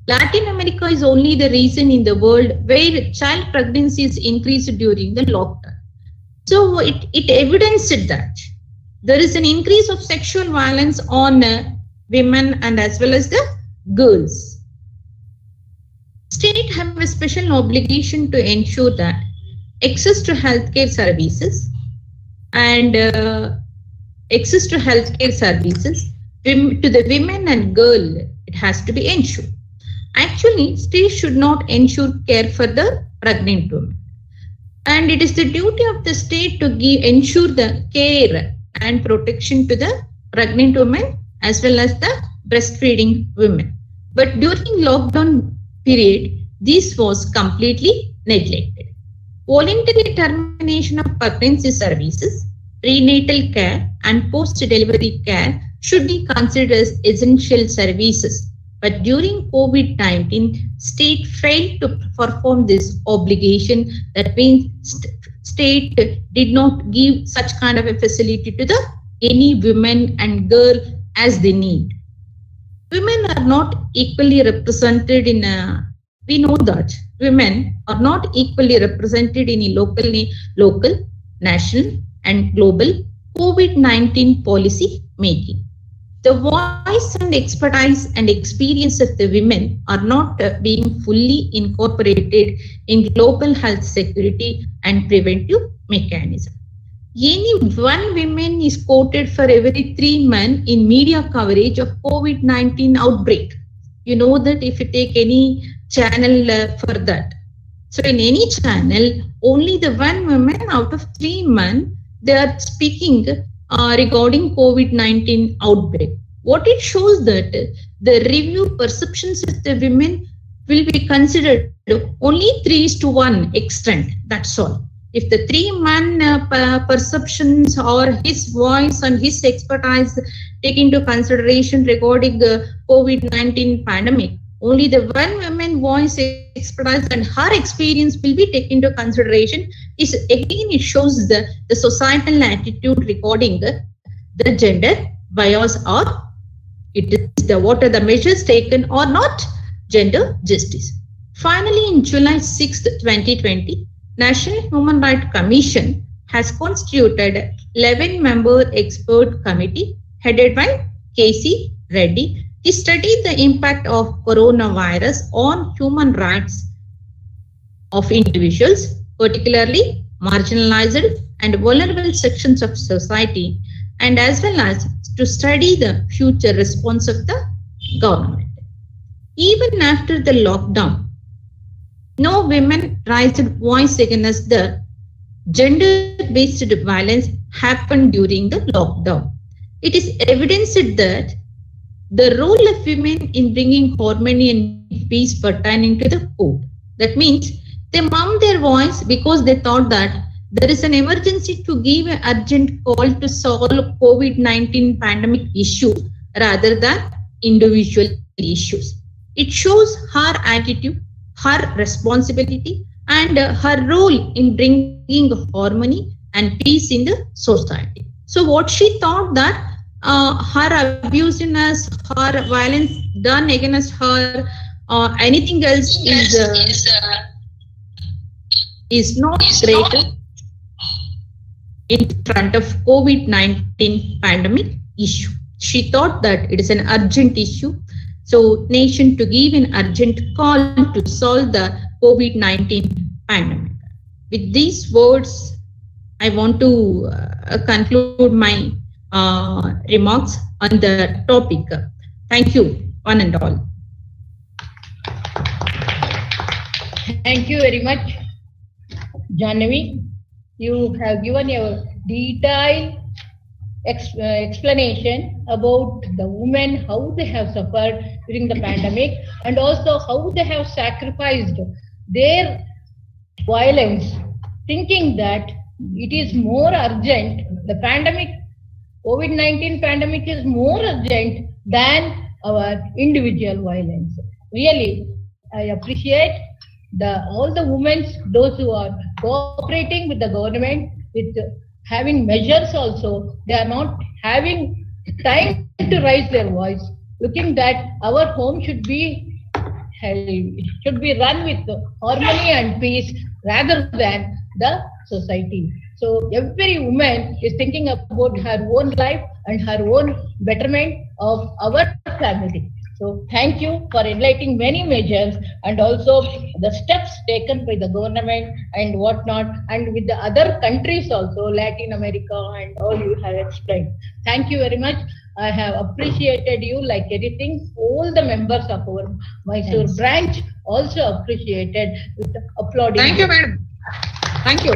Latin America is only the region in the world where child pregnancies increased during the lockdown. So it evidenced that there is an increase of sexual violence on women and as well as the girls. State have a special obligation to ensure that access to healthcare services and access to healthcare services to the women and girl, it has to be ensured. Actually, state should not ensure care for the pregnant woman. And it is the duty of the state to ensure the care and protection to the pregnant women as well as the breastfeeding women. But during lockdown period, this was completely neglected. Voluntary termination of pregnancy services, prenatal care and post-delivery care should be considered as essential services. But during COVID-19, state failed to perform this obligation. That means state did not give such kind of a facility to the any women and girl as they need. Women are not equally represented in we know that women are not equally represented in a local, national and global COVID-19 policy making. The voice and expertise and experience of the women are not being fully incorporated in global health security and preventive mechanism. Any one woman is quoted for every 3 men in media coverage of COVID-19 outbreak. You know that if you take any channel for that. So in any channel, only the one woman out of 3 men, they are speaking regarding COVID-19 outbreak. What it shows that the review perceptions of the women will be considered only 3:1 extent. That's all. If the 3 men perceptions or his voice and his expertise take into consideration regarding the COVID-19 pandemic, only the one woman voice, expertise and her experience will be taken into consideration. Is again it shows the societal attitude regarding the gender bias, or it is the what are the measures taken or not gender justice. Finally, in July 6, 2020, National Human Rights Commission has constituted 11-member expert committee headed by K.C. Reddy to study the impact of coronavirus on human rights of individuals, particularly marginalized and vulnerable sections of society, and as well as to study the future response of the government. Even after the lockdown, no women raised voice against the gender-based violence happened during the lockdown. It is evidenced that the role of women in bringing harmony and peace pertaining to the code. That means they mount their voice because they thought that there is an emergency to give an urgent call to solve COVID-19 pandemic issue rather than individual issues. It shows her attitude, her responsibility, and her role in bringing harmony and peace in the society. So what she thought that her abusiveness, her violence done against her, or anything else is not greater in front of COVID-19 pandemic issue. She thought that it is an urgent issue. So nation to give an urgent call to solve the COVID-19 pandemic. With these words, I want to conclude my remarks on the topic. Thank you, one and all. Thank you very much, Janhavi. You have given a detailed explanation about the women, how they have suffered during the pandemic, and also how they have sacrificed their violence, thinking that it is more urgent. The pandemic, COVID-19 pandemic is more urgent than our individual violence. Really, I appreciate all the women, those who are cooperating with the government, with having measures also, they are not having time to raise their voice, looking that our home should be run with harmony and peace rather than the society. So every woman is thinking about her own life and her own betterment of our family. So thank you for enlightening many measures and also the steps taken by the government and whatnot, and with the other countries also, Latin America and all you have explained. Thank you very much. I have appreciated you like anything. All the members of our Mysore branch also appreciated with applauding. Thank you, madam. Thank you.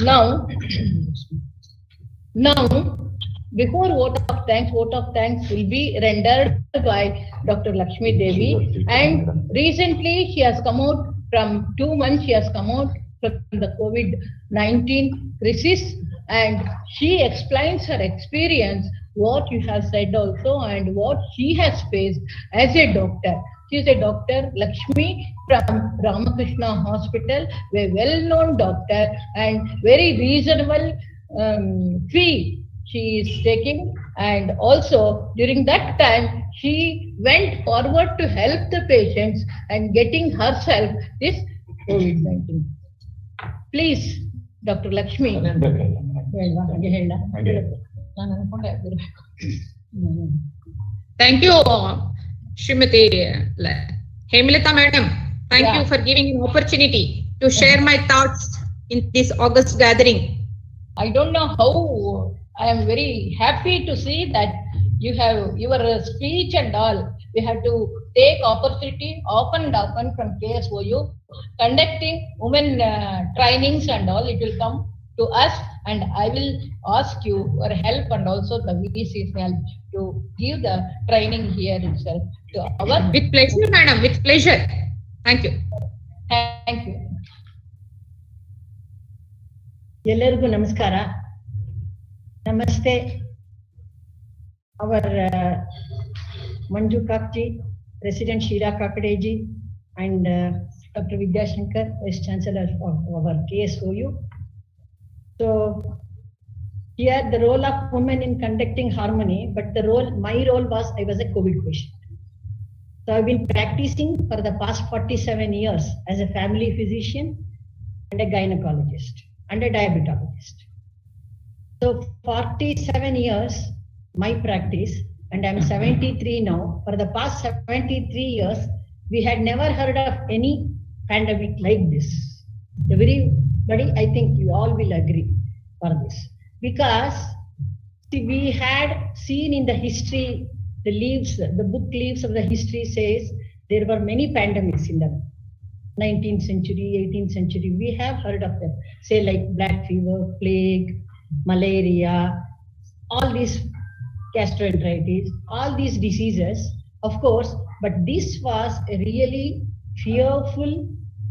Now, before vote of thanks will be rendered by Dr. Lakshmi Devi, and recently she has come out from 2 months, she has come out from the COVID-19 crisis, and she explains her experience, what you have said also, and what she has faced as a doctor. She is a doctor, Lakshmi, from Ramakrishna Hospital, a well-known doctor, and very reasonable fee she is taking, and also during that time she went forward to help the patients and getting herself this COVID-19. Please, Dr. Lakshmi. Thank you, Srimati Hemlata madam. Thank you for giving an opportunity to share my thoughts in this August gathering. I don't know how. I am very happy to see that you have your speech and all. We have to take opportunity often and often from KSOU, conducting women trainings and all. It will come to us, and I will ask you for help and also the VDC's help to give the training here itself to our. With pleasure, madam. With pleasure. Thank you. Thank you. ಎಲ್ಲರಿಗೂ ನಮಸ್ಕಾರ. Namaste. Our Manju Kakji, President Sheera Kakadeji, and Dr. Vidya Shankar, Vice Chancellor of our KSOU. So here the role of women in conducting harmony, but my role was I was a COVID patient. So I've been practicing for the past 47 years as a family physician and a gynecologist and a diabetologist. So 47 years, my practice, and I'm 73 now. For the past 73 years, we had never heard of any pandemic like this. Everybody, I think you all will agree for this. Because we had seen in the history, the book leaves of the history says there were many pandemics in the 19th century, 18th century. We have heard of them, say like black fever, plague, malaria, all these gastroenteritis, all these diseases, of course, but this was a really fearful,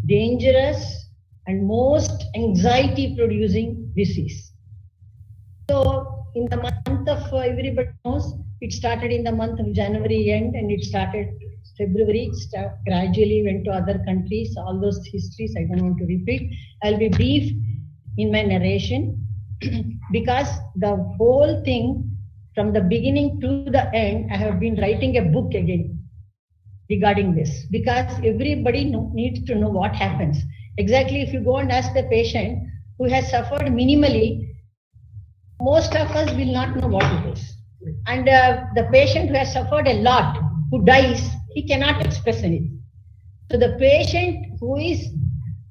dangerous, and most anxiety-producing disease. So in the month of, everybody knows, it started in the month of January end, and it started February, gradually went to other countries, all those histories I don't want to repeat. I'll be brief in my narration. Because the whole thing from the beginning to the end, I have been writing a book again regarding this, because everybody needs to know what happens. Exactly, if you go and ask the patient who has suffered minimally, most of us will not know what it is. And the patient who has suffered a lot, who dies, he cannot express anything. So the patient who is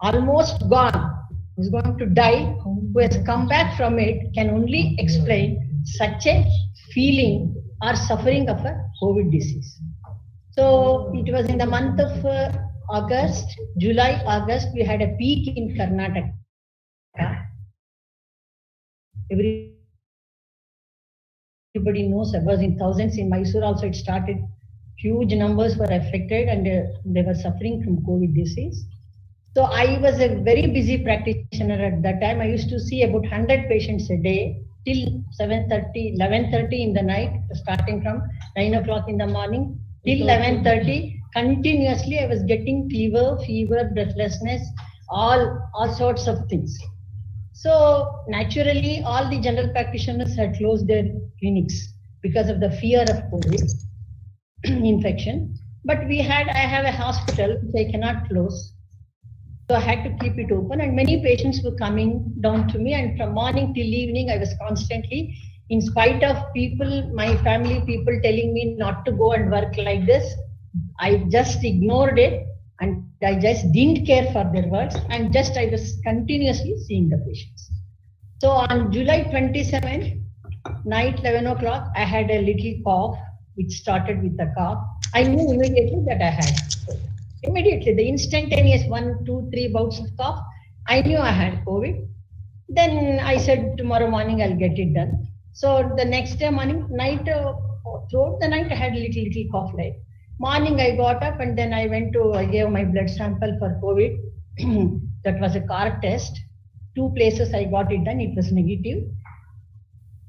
almost gone, who is going to die, who has come back from it, can only explain such a feeling or suffering of a COVID disease. So it was in the month of August, July, August, we had a peak in Karnataka. Everybody knows I was in thousands. In Mysore also it started. Huge numbers were affected and they were suffering from COVID disease. So I was a very busy practitioner at that time. I used to see about 100 patients a day till 7:30, 11:30 in the night, starting from 9 o'clock in the morning till 11:30. Continuously, I was getting fever, breathlessness, all sorts of things. So naturally, all the general practitioners had closed their clinics because of the fear of COVID infection. But I have a hospital which I cannot close. So I had to keep it open, and many patients were coming down to me, and from morning till evening, I was constantly, in spite of people, my family people telling me not to go and work like this, I just ignored it, and I just didn't care for their words, and I was continuously seeing the patients. So on July 27th, night 11 o'clock, I had a little cough, which started with a cough. I knew immediately that I had. Immediately, the instantaneous 1, 2, 3 bouts of cough, I knew I had COVID. Then I said, tomorrow morning I'll get it done. So the next day morning, throughout the night, I had a little cough like. Morning I got up and then I gave my blood sample for COVID. That was a car test. 2 places I got it done, it was negative.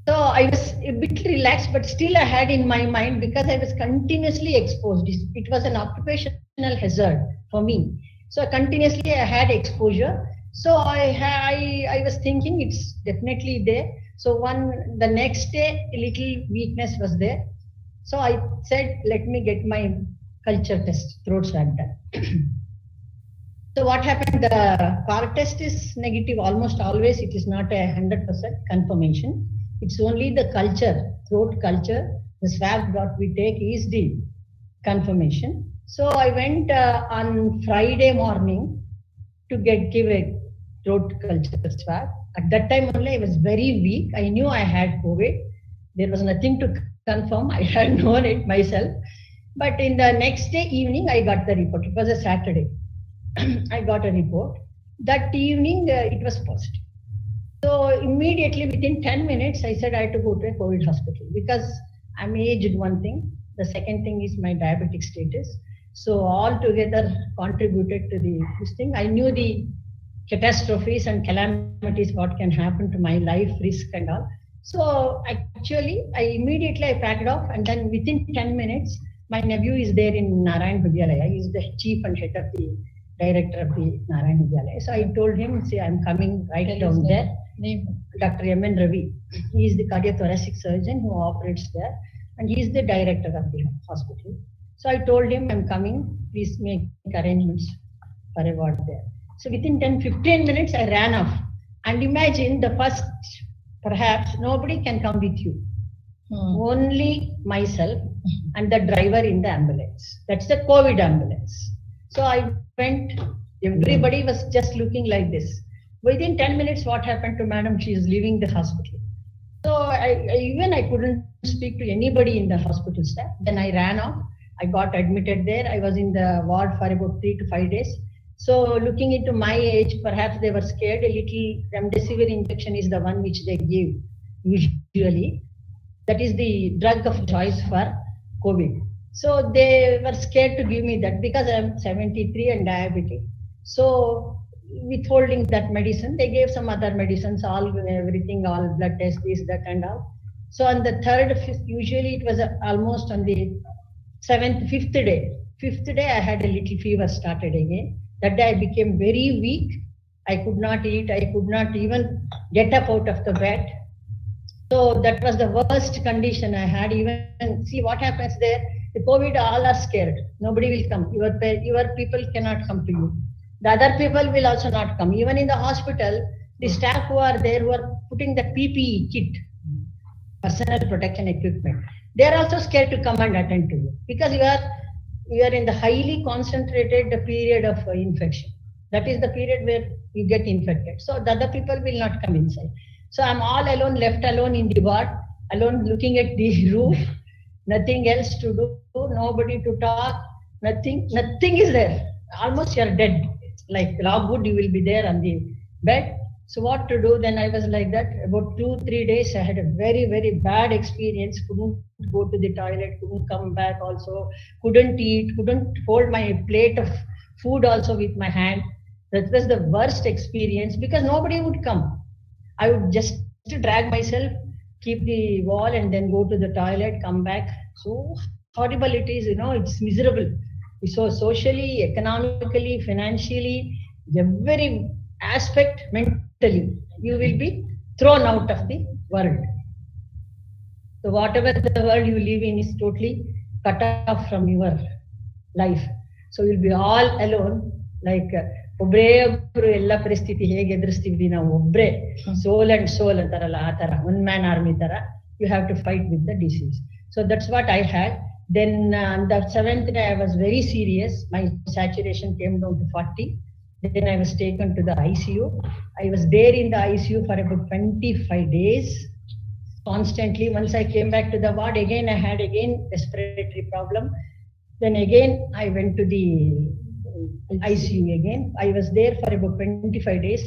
So I was a bit relaxed, but still I had in my mind, because I was continuously exposed. It was an occupational hazard for me. So continuously I had exposure. So I was thinking it's definitely there. So the next day, a little weakness was there. So I said, let me get my culture test, throat swab done. So what happened, the car test is negative almost always. It is not a 100% confirmation. It's only the culture, throat culture, the swab that we take is the confirmation. So I went on Friday morning to give a throat culture swab. At that time only I was very weak. I knew I had COVID. There was nothing to confirm. I had known it myself. But in the next day evening, I got the report. It was a Saturday. I got a report. That evening, it was positive. So immediately within 10 minutes, I said I had to go to a COVID hospital because I'm aged, one thing. The second thing is my diabetic status. So all together contributed to this thing. I knew the catastrophes and calamities, what can happen to my life, risk and all. So actually, I packed off, and then within 10 minutes, my nephew is there in Narayan Vidyalaya. He is the chief and head of the director of the Narayan Vidyalaya. So I told him, see, I'm coming right down there. Dr. M.N. Ravi. He is the cardiothoracic surgeon who operates there, and he is the director of the hospital. So I told him, I'm coming, please make arrangements for a ward there. So within 10-15 minutes, I ran off. And imagine the first, perhaps nobody can come with you. Only myself and the driver in the ambulance. That's the COVID ambulance. So I went, everybody was just looking like this. Within 10 minutes, what happened to madam? She is leaving the hospital. So I couldn't speak to anybody in the hospital staff. Then I ran off. I got admitted there. I was in the ward for about 3 to 5 days. So looking into my age, perhaps they were scared. A little remdesivir injection is the one which they give usually. That is the drug of choice for COVID. So they were scared to give me that because I am 73 and diabetic. So withholding that medicine, they gave some other medicines, everything, all blood tests, this, that and all. So on the 3rd, 5th, usually it was almost on the 7th, 5th day. 5th day I had a little fever started again. That day I became very weak. I could not eat. I could not even get up out of the bed. So that was the worst condition I had. Even see what happens there. The COVID, all are scared. Nobody will come. Your people cannot come to you. The other people will also not come. Even in the hospital, the staff who are there, who are putting the PPE kit, personal protection equipment, they are also scared to come and attend to you because you are in the highly concentrated period of infection. That is the period where you get infected. So the other people will not come inside. So I'm all alone, left alone in the ward, alone looking at the roof, nothing else to do, nobody to talk, nothing is there. Almost you're dead. Like logwood, you will be there on the bed. So what to do? Then I was like that. About 2-3 days, I had a very, very bad experience. Couldn't go to the toilet, couldn't come back also, couldn't eat, couldn't hold my plate of food also with my hand. That was the worst experience because nobody would come. I would just drag myself, keep the wall and then go to the toilet, come back. So horrible it is, it's miserable. So socially, economically, financially, every aspect, mentally, you will be thrown out of the world. So whatever the world you live in is totally cut off from your life. So you'll be all alone, like ಒಬ್ರೇ ಒಬ್ರು ಎಲ್ಲ ಪರಿಸ್ಥಿತಿ ಹೇಗೆ ಎದುರಿಸ್ತೀವಿ ನಾವು ಒಬ್ರೇ ಸೋಲ್ and ಸೋಲ್ ಅಂತಾರಲ್ಲ ಆ ತರ ಒನ್ ಮ್ಯಾನ್ ಆರ್ಮಿ ತರ you have to fight with the disease. So that's what I had. Then on the 7th day I was very serious. My saturation came down to 40. Then I was taken to the ICU. I was there in the ICU for about 25 days. Constantly, once I came back to the ward, again I had respiratory problem. Then again I went to the ICU again. I was there for about 25 days.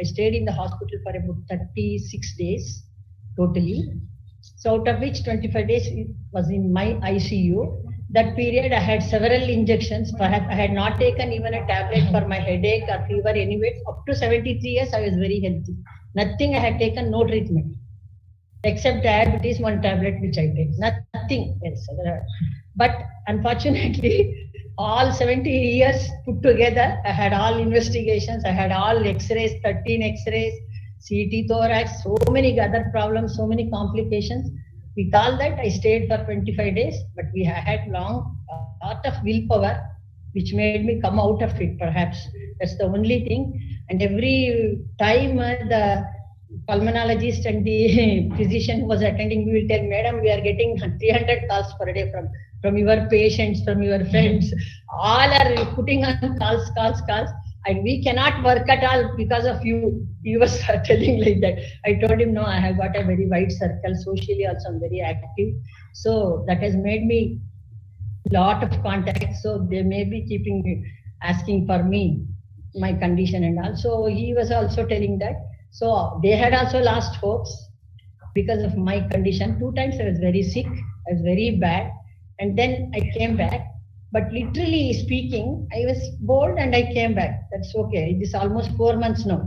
I stayed in the hospital for about 36 days totally. So out of which 25 days was in my ICU. That period I had several injections. Perhaps I had not taken even a tablet for my headache or fever anyway. Up to 73 years I was very healthy. Nothing I had taken, no treatment. Except diabetes, one tablet which I take. Nothing else. But unfortunately, all 70 years put together, I had all investigations, I had all x-rays, 13 x-rays, CT thorax, so many other problems, so many complications. With all that, I stayed for 25 days, but we had lot of willpower, which made me come out of it, perhaps. That's the only thing. And every time the pulmonologist and the physician who was attending, we will tell, Madam, we are getting 300 calls per day from your patients, from your friends. All are putting on calls. And we cannot work at all because of you. He was telling like that. I told him, no, I have got a very wide circle. Socially also I'm very active. So that has made me lot of contacts. So they may be asking for me, my condition and all. So he was also telling that. So they had also lost hopes because of my condition. 2 times I was very sick. I was very bad. And then I came back. But literally speaking, I was bold and I came back. That's okay. It is almost 4 months now.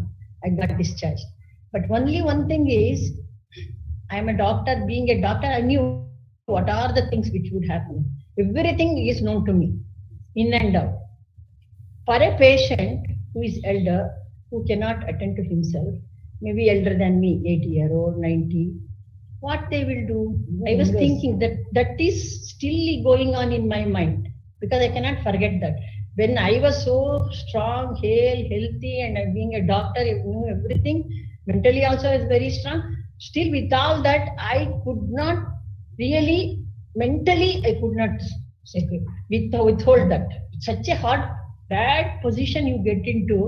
I got discharged. But only one thing is, I am a doctor. Being a doctor, I knew what are the things which would happen. Everything is known to me, in and out. For a patient who is elder, who cannot attend to himself, maybe elder than me, 80-year-old, 90, what they will do? I was thinking that is still going on in my mind, because I cannot forget that. When I was so strong, hale, healthy, and being a doctor, I knew everything. Mentally also I was very strong. Still with all that, I could not really, mentally I could not withhold that. Such a hard, bad position you get into,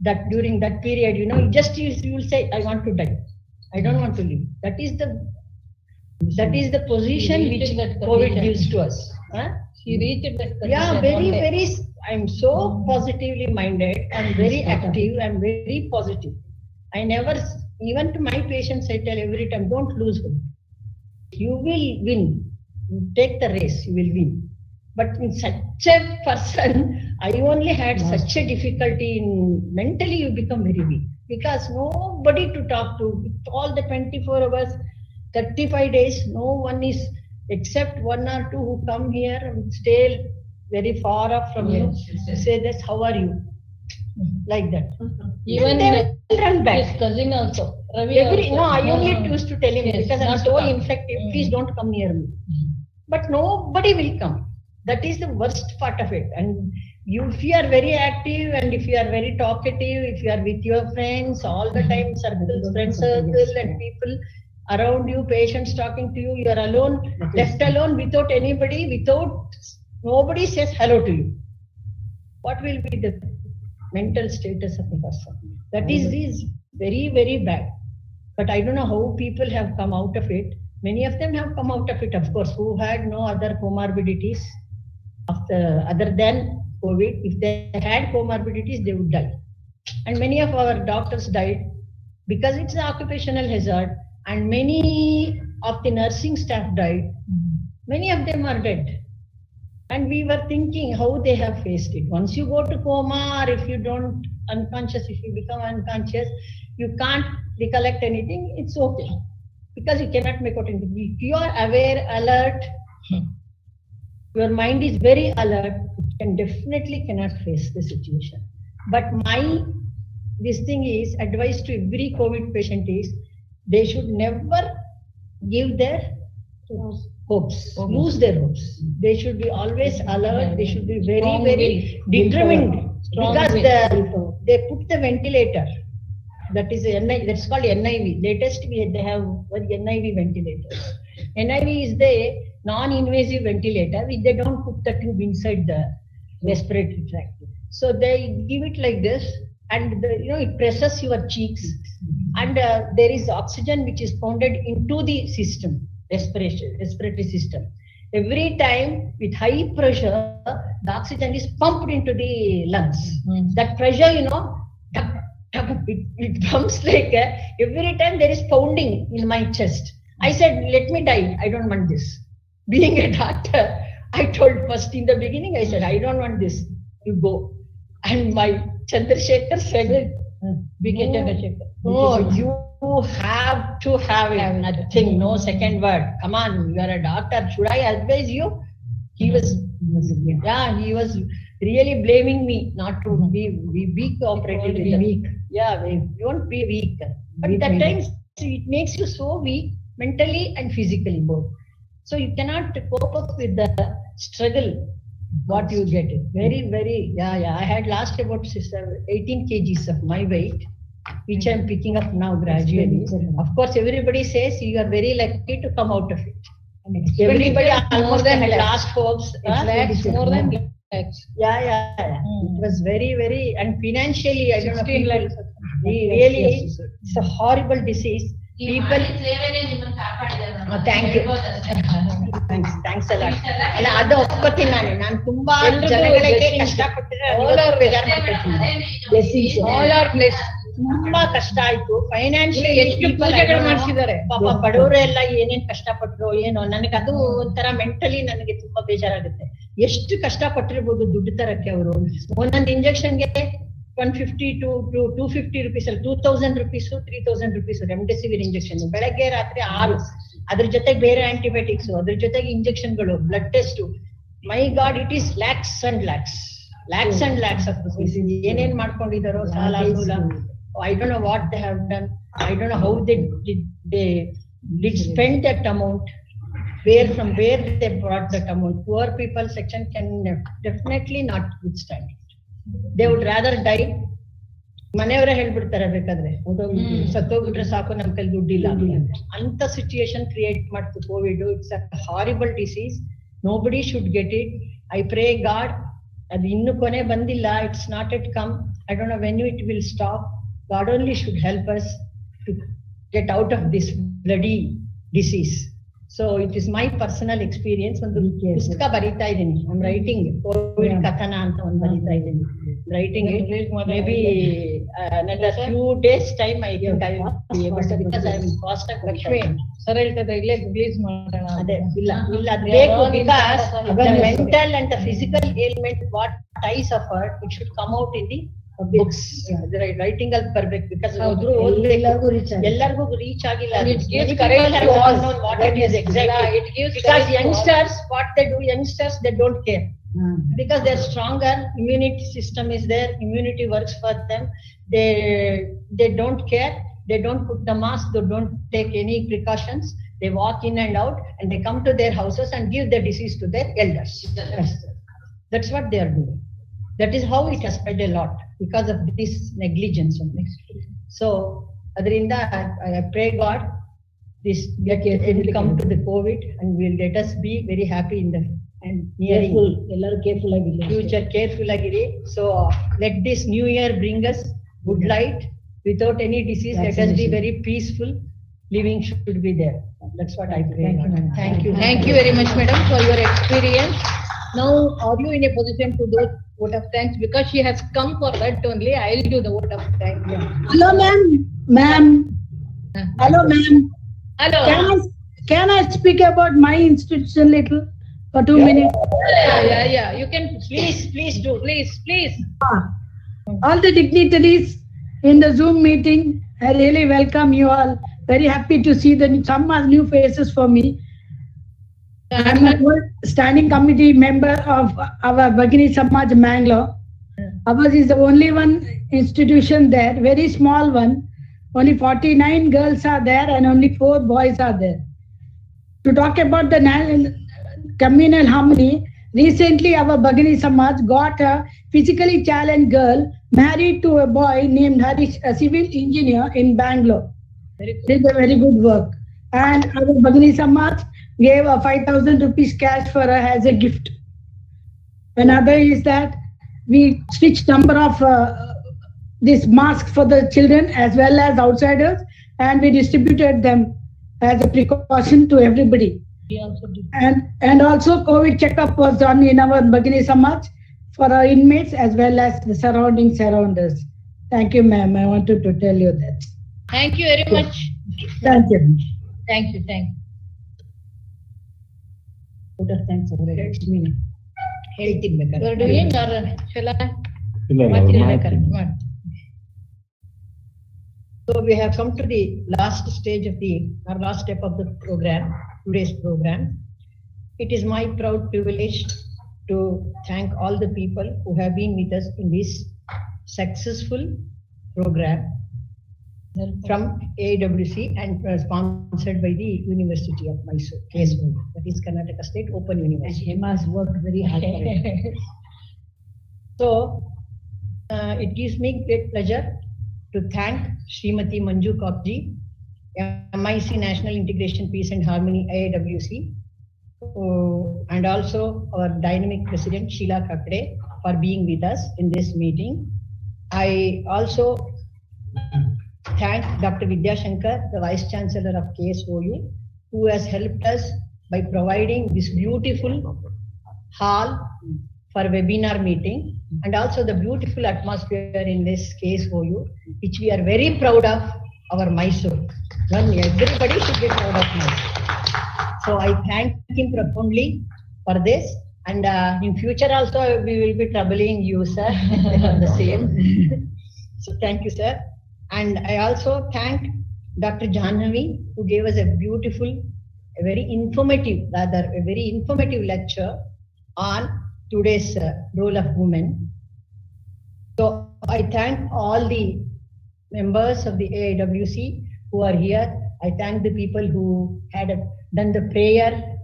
that during that period, you will say, I want to die. I don't want to live. That is the position which COVID gives to us. Huh? She reached that condition. Yeah, very, I'm so positively minded. I'm very active. I'm very positive. I never, even to my patients, I tell every time, don't lose hope. You will win. Take the race, you will win. But in such a person, I only had such a difficulty in mentally you become very weak. Because nobody to talk to. With all the 24 hours, 35 days, no one is, except 1 or 2 who come here and stay very far off from you, say this, how are you? Like that. Even they will run back. his cousin also. Ravi I only used to tell him, because I'm so infective, please don't come near me. But nobody will come. That is the worst part of it. And if you are very active and if you are very talkative, if you are with your friends all the time, friend circle and people around you, patients talking to you, you are alone, left alone without anybody, nobody says hello to you. What will be the mental status of the person? That is very, very bad. But I don't know how people have come out of it. Many of them have come out of it, of course, who had no other comorbidities other than COVID. If they had comorbidities, they would die. And many of our doctors died because it's an occupational hazard. And many of the nursing staff died. Many of them are dead. And we were thinking how they have faced it. Once you go to coma, or if you don't unconscious, if you become unconscious, you can't recollect anything, it's okay. Because you cannot make out anything. If you are aware, alert, your mind is very alert, you can definitely cannot face the situation. But this thing is advice to every COVID patient is they should never give their hopes, lose their hopes. They should be always alert. They should be very, very determined because they put the ventilator. That is that's called NIV. Latest they have NIV ventilators. NIV is the non-invasive ventilator. They don't put the tube inside the respiratory tract. So they give it like this, and it presses your cheeks, and there is oxygen which is pounded into the system, respiratory system. Every time with high pressure, the oxygen is pumped into the lungs. That pressure, it comes like every time there is pounding in my chest. I said, let me die. I don't want this. Being a doctor, I told first in the beginning, I said, I don't want this. You go. And my Chandrasekhar said, no, you have to have it. Nothing, no second word. Come on, you are a doctor. Should I advise you? He was really blaming me not to be weak cooperative. Weak. Yeah, we won't be weak. But that times it makes you so weak mentally and physically both. So you cannot cope up with the struggle. What you get it. Very, very, I had lost about 18 kgs of my weight, which I'm picking up now gradually. Of course, everybody says you are very lucky to come out of it. Everybody almost had lost hopes. It's more than lakhs. Yeah. It was very, very, and financially, I don't know, people, really, it's a horrible disease. People, thank you. Thanks a lot. And ಅದು ಒಪ್ಕೋತೀನಿ ನಾನು ತುಂಬಾ ಜನಗಳಿಗೆ ಕಷ್ಟಪಟ್ಟಿದ್ರೆ all our blessed. ತುಂಬಾ ಕಷ್ಟ ಆಯ್ತು financially. ಎಷ್ಟು ಪೂಜೆಗಳು ಮಾಡಿಸಿದ್ದಾರೆ ಪಾಪ ಬಡವರೆಲ್ಲ ಏನೇನ್ ಕಷ್ಟಪಟ್ರು ಏನೋ. ನನಗೆ ಅದು ಒಂಥರ ಮೆಂಟಲಿ ನನಗೆ ತುಂಬಾ ಬೇಜಾರಾಗುತ್ತೆ. ಎಷ್ಟು ಕಷ್ಟಪಟ್ಟಿರ್ಬೋದು ದುಡ್ಡು ತರಕ್ಕೆ ಅವರು. ಒಂದೊಂದು ಇಂಜೆಕ್ಷನ್ಗೆ 150 to 250 rupees, 2000 rupees, 3000 rupees remdesivir injection. ಬೆಳಗ್ಗೆ ರಾತ್ರಿ 6. ಅದ್ರ ಜೊತೆಗೆ ಬೇರೆ ಆಂಟಿಬಯೋಟಿಕ್ಸ್, ಅದ್ರ ಜೊತೆಗೆ ಇಂಜೆಕ್ಷನ್ಗಳು, blood test. My God, it is lakhs and lakhs of rupees. ಏನೇನ್ ಮಾಡ್ಕೊಂಡಿದಾರೋ ಸಾಲ ಸೂಲ. I don't know what they have done. I don't know how they did spend that amount. From where they brought that amount. Poor people section can definitely not withstand it. They would rather die. ಮನೆಯವರೇ ಹೇಳ್ಬಿಡ್ತಾರೆ ಬೇಕಾದ್ರೆ ಸತ್ತೋಗ್ಬಿಟ್ರೆ ಸಾಕು, ನಮ್ ಕೈಲಿ ದುಡ್ಡಿಲ್ಲ ಅಂತ situation create ಮಾಡ್ತು Covid. It's a horrible disease. Nobody should get it. I pray god ಅದು ಇನ್ನು ಕೊನೆ ಬಂದಿಲ್ಲ. It's not at come. I don't know when it will stop. God only should help us to get out of this bloody disease. So it is my personal experience. ಒಂದು ಪುಸ್ತಕ ಬರೀತಾ ಇದ್ದೀನಿ. I'm writing Covid ಕಥನ ಅಂತ ಒಂದು ಬರೀತಾ ಇದ್ದೀನಿ. Writing it. Maybe another few days time I think I will be able to, because I am cost of Lakshmi. Sir ಹೇಳ್ತದೆ ಇಲ್ಲೇ ರಿಲೀಸ್ ಮಾಡೋಣ. ಅದೇ ಇಲ್ಲ ಅದು ಬೇಕು. Because the mental and the physical ailment what I suffered, it should come out in the books. Writing ಅಲ್ಲಿ ಬರ್ಬೇಕು. Because ಎಲ್ಲರಿಗೂ ರೀಚ್ ಆಗಿಲ್ಲ. What it is exactly. Because youngsters, what they do, youngsters they don't care. Because they're stronger, immunity system is there, immunity works for them. They don't care. They don't put the mask. They don't take any precautions. They walk in and out, and they come to their houses and give the disease to their elders. That's what they are doing. That is how it has spread a lot because of this negligence. So, adrinda I pray God, this will come to the COVID and will let us be very happy in the and nearing. Careful future, careful agiri. So, let this new year bring us good light without any disease. Let us be very peaceful. Living should be there. That's what I pray. Thank you very much, madam, for your experience. Now, are you in a position to do vote of thanks? Because she has come for that only, I'll do the vote of thanks. Yeah. Hello, ma'am. Hello, ma'am. Hello. Can I speak about my institution little for 2 minutes? Yeah. You can please do. Please. All the dignitaries in the Zoom meeting, I really welcome you all. Very happy to see some new faces for me. I'm a standing committee member of our Bhagini Samaj Mangalore. Ours is the only one institution there, very small one. Only 49 girls are there and only 4 boys are there. To talk about the communal harmony, recently our Bhagini Samaj got a physically challenged girl married to a boy named Harish, a civil engineer in Bangalore. Did a very good work. And our Bhagini Samaj gave a 5,000 rupees cash for her as a gift. Another is that we switched number of these masks for the children as well as outsiders, and we distributed them as a precaution to everybody. And also COVID checkup was done in our Bhagini Samaj for our inmates as well as the surrounding surrounders. Thank you, ma'am. I wanted to tell you that. Thank you very much. Thank you. Thank you. Thank you. Thanks. You're doing or shall I? So we have come to the last stage of our last step of the program, today's program. It is my proud privilege to thank all the people who have been with us in this successful program from AWC and sponsored by the University of Mysore, KSO, that is Karnataka State Open University. Hema has worked very hard for it. So it gives me great pleasure to thank Srimati Manju Kapji, MIC National Integration Peace and Harmony AWC, and also our dynamic president Sheila Kakade for being with us in this meeting. I also thank Dr. Vidya Shankar, the Vice Chancellor of KSOU, who has helped us by providing this beautiful hall for webinar meeting and also the beautiful atmosphere in this KSOU, which we are very proud of our Mysore. Everybody should be proud of Mysore. So I thank him profoundly for this, and in future also we will be troubling you, sir, for the same. So thank you, sir. And I also thank Dr. Janhavi, who gave us a beautiful, a very informative lecture on today's role of women. So I thank all the members of the AIWC who are here. I thank the people who had done the prayer,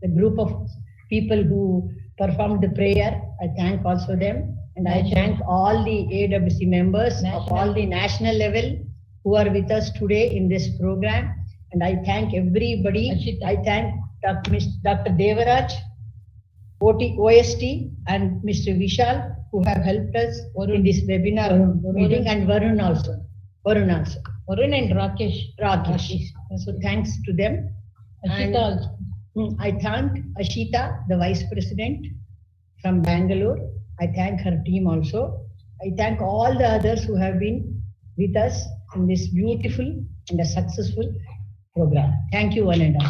the group of people who performed the prayer. I thank also them. And I thank all the AWC members of all the national level who are with us today in this program. And I thank everybody. I thank Dr. Devaraj, OST, and Mr. Vishal, who have helped us in this webinar meeting, and Varun also. Varun and Rakesh. So thanks to them. And I thank Ashita, the Vice President from Bangalore. I thank her team also. I thank all the others who have been with us in this beautiful and a successful program. Thank you, one and all.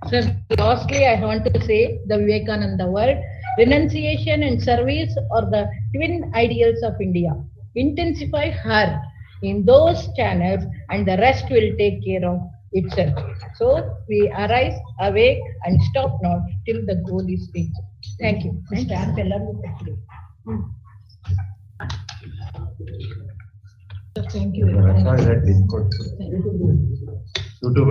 Sir, lastly, I want to say the Vivekananda word, renunciation and service are the twin ideals of India. Intensify her in those channels and the rest will take care of itself. So we arise, awake and stop not till the goal is reached. Thank you. Thank you. YouTube